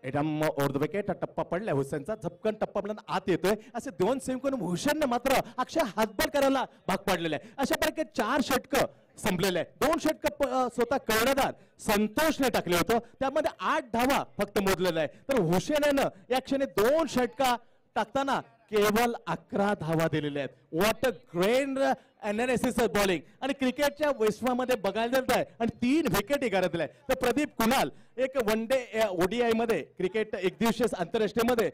एकदम ओव्हर द विकेट टप्पा पडलाय हुसेनचा, झपकन टप्पा पडला आत येतोय, असे दोन सेम करून हुसेनने मात्र अक्षय हातबल करायला भाग पाडलेला आहे। अशा प्रकारे 4 षटक संपलेले आहे, 2 षटक स्वतः कर्णधार संतोषने टाकले होतं, त्यामध्ये 8 धावा फक्त मोजलेल्या आहे, तर हुसेनने या क्षणी 2 षटका टाकताना केवळ 11 धावा दिलेल्या आहेत। What a great analysis of bowling, आणि क्रिकेटच्या विश्वामध्ये बघायला जात आहे आणि 3 विकेट घातल्या आहेत। तर प्रदीप कुणाल एक वन डे ओडीआय मध्ये क्रिकेट एक दिवसीय आंतरराष्ट्रीय मध्ये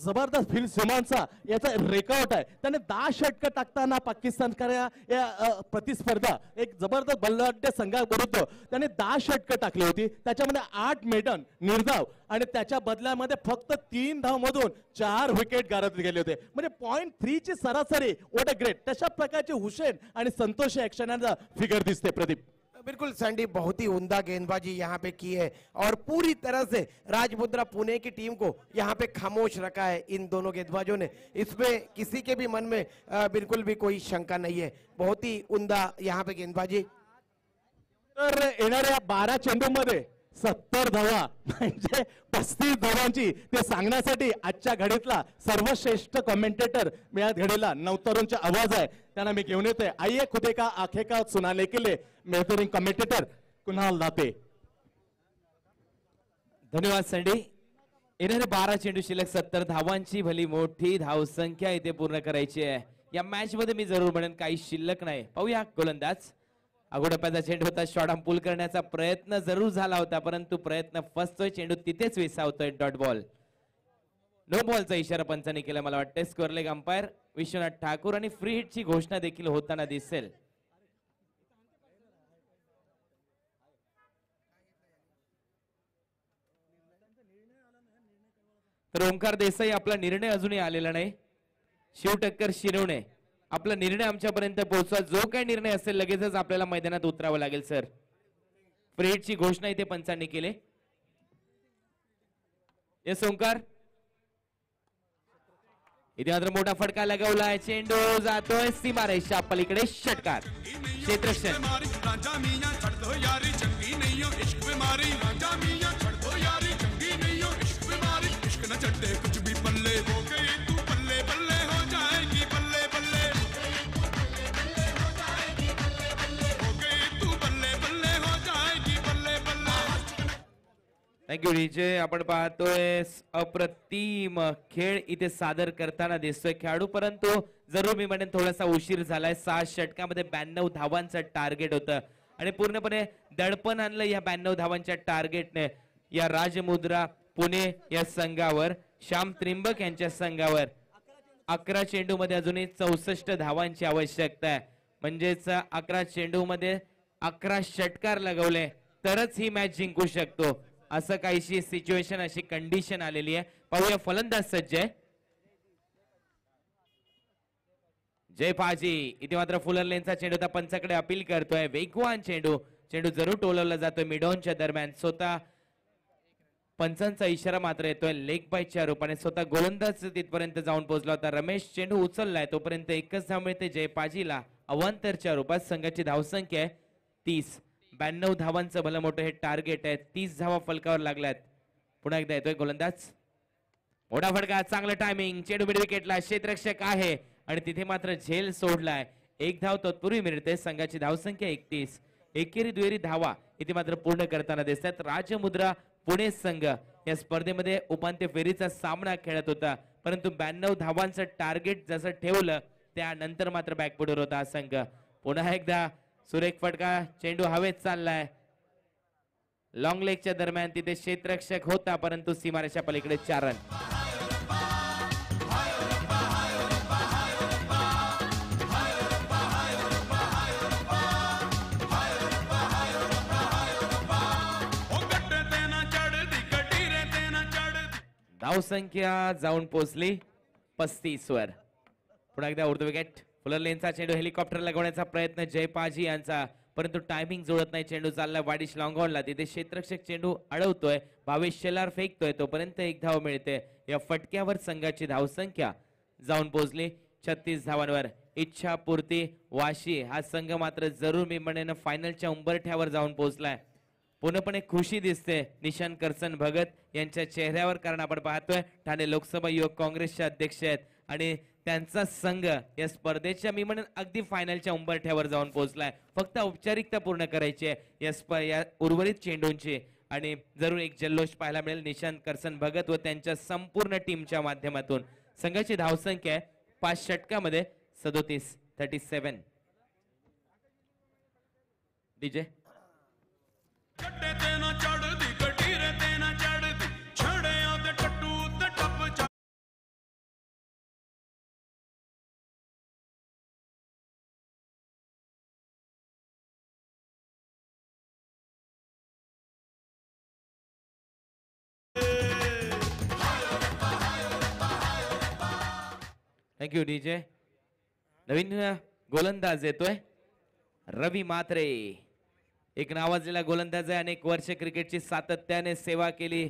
जबरदस्त फील्ड सिमांचा याचा रेकॉर्ड आहे, त्याने 10 षटक टाकताना पाकिस्तानच्या या प्रतिस्पर्धा एक जबरदस्त बल्लाढ्य संघाविरुद्ध त्याने 10 षटक टाकली होती, त्याच्यामध्ये 8 मेडन निर्धाव आणि त्याच्या बदल्यामध्ये फक्त 3 धाव मधून 4 विकेट गारत गेले होते, म्हणजे 0.3 ची सरासरी। व्हॉट अ ग्रेट, तशा प्रकारचे हुसेन आणि संतोष ॲक्शनचा फिगर दिसते प्रदीप। बिल्कुल सैंडी, बहुत ही उम्दा गेंदबाजी यहाँ पे की है और पूरी तरह से राजमुद्रा पुणे की टीम को यहाँ पे खामोश रखा है इन दोनों गेंदबाजों ने, इसमें किसी के भी मन में बिल्कुल भी कोई शंका नहीं है। बहुत ही उम्दा यहाँ पे गेंदबाजी। तर येणाऱ्या 12 चेंडूमध्ये 70 धावा म्हणजे 35 धावांची ते सांगण्यासाठी आजच्या घडीतला सर्वश्रेष्ठ कमेंटेटर मिळत घडीला नवतरुणचा आवाज आहे, त्यांना मी घेऊन येतोय। आइए खुदे का आंखें का सुनाने के लिए बेहतरीन कमेंटेटर कुणाल दाते। धन्यवाद संडी। येणारे 12 चेंडू शिल्लक 70 धावांची भली मोठी धावसंख्या इथे पूर्ण करायची आहे। या मॅच मध्ये मी जरूर म्हणेन काही शिल्लक नाही। पाहूया गोलंदाज, अगोडप्याचा चेंडू होता, शॉर्ट आर्म पुल करण्याचा प्रयत्न जरूर झाला होता, परंतु प्रयत्न फसतोय, चेंडू तिथेच विसावतोय, डॉट बॉल। नो बॉलचा इशारा पंचांनी केला, मला वाटतं square leg umpire Vishwanath Thakur, आणि फ्री हिटची घोषणा देखील होताना दिसेल। तर ओंकार देसाई, आपला निर्णय अजूनही आलेला नाही। शिव टक्कर शिरवणे, आपला निर्णय आमच्यापर्यंत पोहोचवा, जो काही निर्णय असेल लगेचच आपल्याला मैदानात उतरावं लागेल सर। फ्री हिटची घोषणा इथे पंचांनी केली। येस ओंकार, इथे मात्र मोठा फटका लगावलाय, चेंडू जातोय सीमारेषा पलीकडे, षटकार क्षेत्ररक्षण। Thank you DJ. आपण पाहतोय अप्रतिम खेळ इथे सादर करताना दिसतोय खेळाडू, परंतु जरूर मी म्हणेन थोडासा उशीर झालाय। 6 षटकामध्ये 92 धावांचं टार्गेट होतं आणि पूर्णपणे दडपण आणलं या 92 धावांच्या टार्गेटने या राजमुद्रा पुणे या संघावर, श्याम त्रिंबक यांच्या संघावर। 11 चेंडू मध्ये अजूनही 64 धावांची आवश्यकता आहे, म्हणजेच 11 चेंडू मध्ये 11 षटकार लगवले तरच ही मॅच जिंकू शकतो, असं काहीशी सिच्युएशन, अशी कंडिशन आलेली आहे। पाहूया फलंदाज सज्ज आहे जय पाजी, इथे मात्र फुलर लेनचा चेंडू आता पंचाकडे अपील करतोय, वेगवान चेंडू, चेंडू जरूर टोलवला जातोय मिडॉनच्या दरम्यान, स्वतः पंचांचा इशारा मात्र येतोय लेग बाईटच्या रूपाने, स्वतः गोलंदाज तिथपर्यंत जाऊन पोहोचला होता। रमेश चेंडू उचललाय, तोपर्यंत एकच धाव मिळते जय पाजीला अवांतरच्या रूपात। संघाची धावसंख्या आहे 30, 92 धावांचं भलं मोठं हे टार्गेट आहे, 30 धावा फलकावर लागल्यात। पुन्हा एकदा येतोय गोलंदाज, मोठा फटका, चांगलं टायमिंग, चेंडू मिड विकेटला, क्षेत्ररक्षक आहे आणि तिथे मात्र झेल सोडलाय, 1 धाव तत्पूर्वी मिळते। संघाची धावसंख्या 31, एकेरी दुहेरी धावा इथे मात्र पूर्ण करताना दिसतात। राजमुद्रा पुणे संघ या स्पर्धेमध्ये उपांत्य फेरीचा सामना खेळत होता, परंतु 92 धावांचं टार्गेट जसं ठेवलं त्यानंतर मात्र बॅकफुटवर होता हा संघ। पुन्हा एकदा सुरेख फटका, चेंडू हवेत चाललाय. लॉंग लेगच्या दरम्यान तिथे क्षेत्ररक्षक होता, परंतु सीमारेषा पलीकडे 4 रन. धावसंख्या जाऊन पोहोचली 35 वर. पुन्हा एकदा उर्दू विकेट. फुलर लेनचा चेंडू हेलिकॉप्टर लगवण्याचा प्रयत्न जयपाजी यांचा, परंतु टायमिंग जुळत नाही. चेंडू चालला वाडिश लॉंगॉनला, तिथे क्षेत्ररक्षक चेंडू अडवतोय. भावेश शेलार फेकतोय, तोपर्यंत 1 धाव मिळते. या फटक्यावर संघाची धावसंख्या जाऊन पोहोचली 36 धावांवर. इच्छापूर्ती वाशी हा संघ मात्र जरूर मी म्हणेन फायनलच्या उंबरठ्यावर जाऊन पोहोचलाय. पूर्णपणे खुशी दिसते निशांत करसन भगत यांच्या चेहऱ्यावर, कारण आपण पाहतोय ठाणे लोकसभा युवक काँग्रेसचे अध्यक्ष आहेत आणि त्यांचा संघ या स्पर्धेच्या मी म्हणेन अगदी फायनलच्या उंबरठ्यावर जाऊन पोहोचलाय. फक्त औपचारिकता पूर्ण करायची आहे या उर्वरित चेंडूंची, आणि जरूर एक जल्लोष पाहायला मिळेल निशांत करसन भगत व त्यांच्या संपूर्ण टीमच्या माध्यमातून. संघाची धावसंख्या आहे 5 षटकामध्ये 37. DJ thank you DJ. नवीन गोलंदाज येतोय रवी मात्रे. एक नावाजलेला गोलंदाज आहे, अनेक वर्ष क्रिकेटची सातत्याने सेवा केली.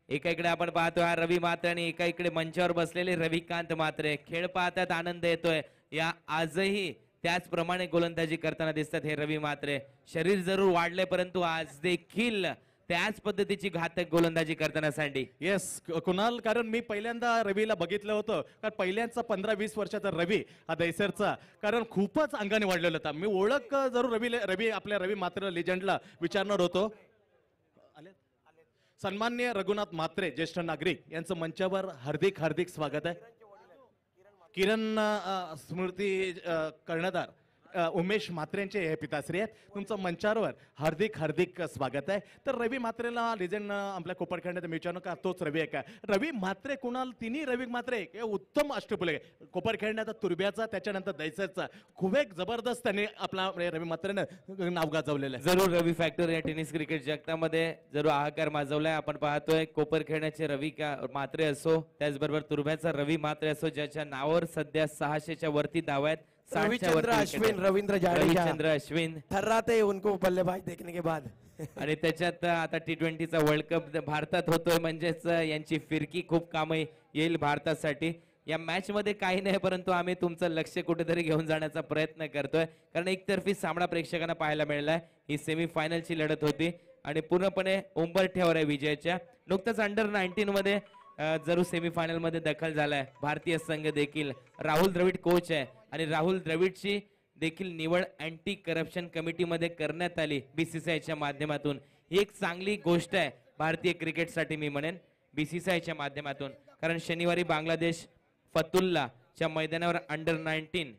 एका इकडे आपण पाहतोय हा रवी मात्रे आणि एका इकडे मंचावर बसलेले रविकांत मात्रे. खेळ पाहतात आनंद येतोय. या आजही त्याचप्रमाणे गोलंदाजी करताना दिसतात हे रवी मात्रे. शरीर जरूर वाढले, परंतु आज देखील त्याच पद्धतीची घातक गोलंदाजी करताना सँडी. येस कुणाल, कारण मी पहिल्यांदा रवीला बघितलं होतं, कारण पहिल्यांचा 15-20 वर्षाचा रवी हा दैसरचा, कारण खूपच अंगाने वाढलेला होता. मी ओळख जरूर रवी आपल्या रवी मात्रे लेजंडला विचारणार होतो. सन्माननीय रघुनाथ मात्रे ज्येष्ठ नागरिक यांचं मंचावर हार्दिक स्वागत आहे. किरण स्मृती कर्णधार उमेश मात्रेंचे हे पिताश्री आहेत. तुमचं मंचावर हार्दिक स्वागत आहे. तर रवी मात्रेला लेजंड आपल्या कोपरखंडात मी विचारतो का तोच रवी आहे का? रवी मात्रे कुणाल तिन्ही रवी मात्रे उत्तम अष्टपैलू आहे. कोपरखंडाचा तुर्ब्याचा, त्याच्यानंतर दैसरचा खूप एक जबरदस्त त्याने आपला रवी मात्रेनं नाव गाजवलेलं आहे. जरूर रवी फॅक्टर या टेनिस क्रिकेट जगतामध्ये जरूर हाहाकार माजवलाय. आपण पाहतोय कोपरखेडण्याचे रवी मात्रे असो, त्याचबरोबर तुर्ब्याचा रवी मात्रे असो, ज्याच्या नावावर सध्या 600च्या वरती धावा आहेत. रविचंद्र अश्विन, रवींद्र जाडेजा, रविचंद्र अश्विन थर्राते उनको बल्लेबाज देखने के बाद. आणि त्याच्यात आता T20चा वर्ल्ड कप भारतात होतोय, म्हणजेच यांची फिरकी खूप काम येईल भारतासाठी. या मॅच मध्ये काही नाही, परंतु आम्ही तुमचं लक्ष कुठेतरी घेऊन जाण्याचा प्रयत्न करतोय, कारण एकतर्फी सामना प्रेक्षकांना पाहायला मिळालाय. ही सेमीफायनलची लढत होती आणि पूर्णपणे उंबरठ्यावर आहे विजयाच्या. नुकतंच अंडर-19 मध्ये जरूर सेमीफायनल मध्ये दखल झालाय भारतीय संघ देखील. राहुल द्रविड कोच आहे आणि राहुल द्रविडची देखील निवड अँटी करप्शन कमिटीमध्ये करण्यात आली BCCIच्या माध्यमातून. ही एक चांगली गोष्ट आहे भारतीय क्रिकेटसाठी मी म्हणेन BCCIच्या माध्यमातून, कारण शनिवारी बांगलादेश फतुल्लाच्या मैदानावर अंडर-19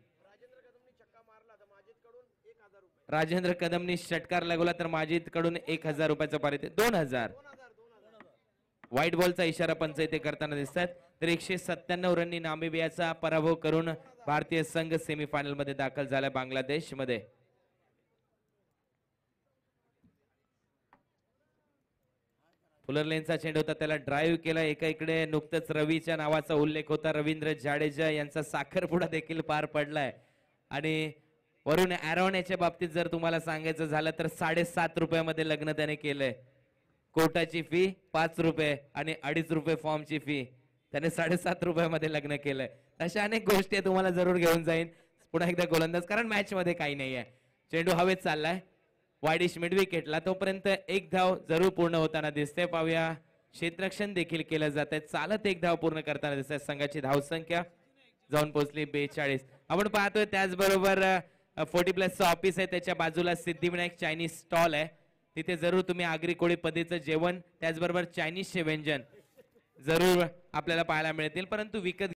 राजेंद्र कदमनी षटकार लागवला, तर माजिद कडून 1000 रुपयाचा पारितोषिक 2000 व्हाईट बॉलचा इशारा पंच इथे करताना दिसतात. तर 197 रननी नामिबियाचा पराभव करून भारतीय संघ सेमीफायनल मध्ये दाखल झाला बांगलादेश मध्ये. फुलर लेनचा चेंडू होता, त्याला ड्राईव्ह केला. एका इकडे नुकतंच रवीच्या नावाचा उल्लेख होता. रवींद्र जाडेजा यांचा साखरपुडा देखील पार पडलाय आणि वरून ॲरॉन याच्या बाबतीत जर तुम्हाला सांगायचं झालं तर 7.5 रुपयामध्ये लग्न त्याने केलंय. कोर्टाची फी 5 रुपये आणि 2.5 रुपये फॉर्मची फी, त्याने 7.5 रुपयामध्ये लग्न केलंय. अशा अनेक गोष्टी तुम्हाला जरूर घेऊन जाईन. पुन्हा एकदा गोलंदाज, कारण मॅच मध्ये काही नाहीये. चेंडू हवेत चाललाय वाईडिश मिड विकेटला, तोपर्यंत 1 धाव जरूर पूर्ण होताना दिसते. पाहूया क्षेत्ररक्षण देखील केलं जात आहे. चालत 1 धाव पूर्ण करताना दिसत आहे. संघाची धावसंख्या जाऊन पोहोचली 42. आपण पाहतोय त्याचबरोबर 40+ ऑफिस आहे, त्याच्या बाजूला सिद्धिविनायक चायनीज स्टॉल आहे. तिथे जरूर तुम्ही आगरी कोळी पद्धतीचं जेवण त्याचबरोबर चायनीजचे व्यंजन जरूर आपल्याला पाहायला मिळतील, परंतु विकत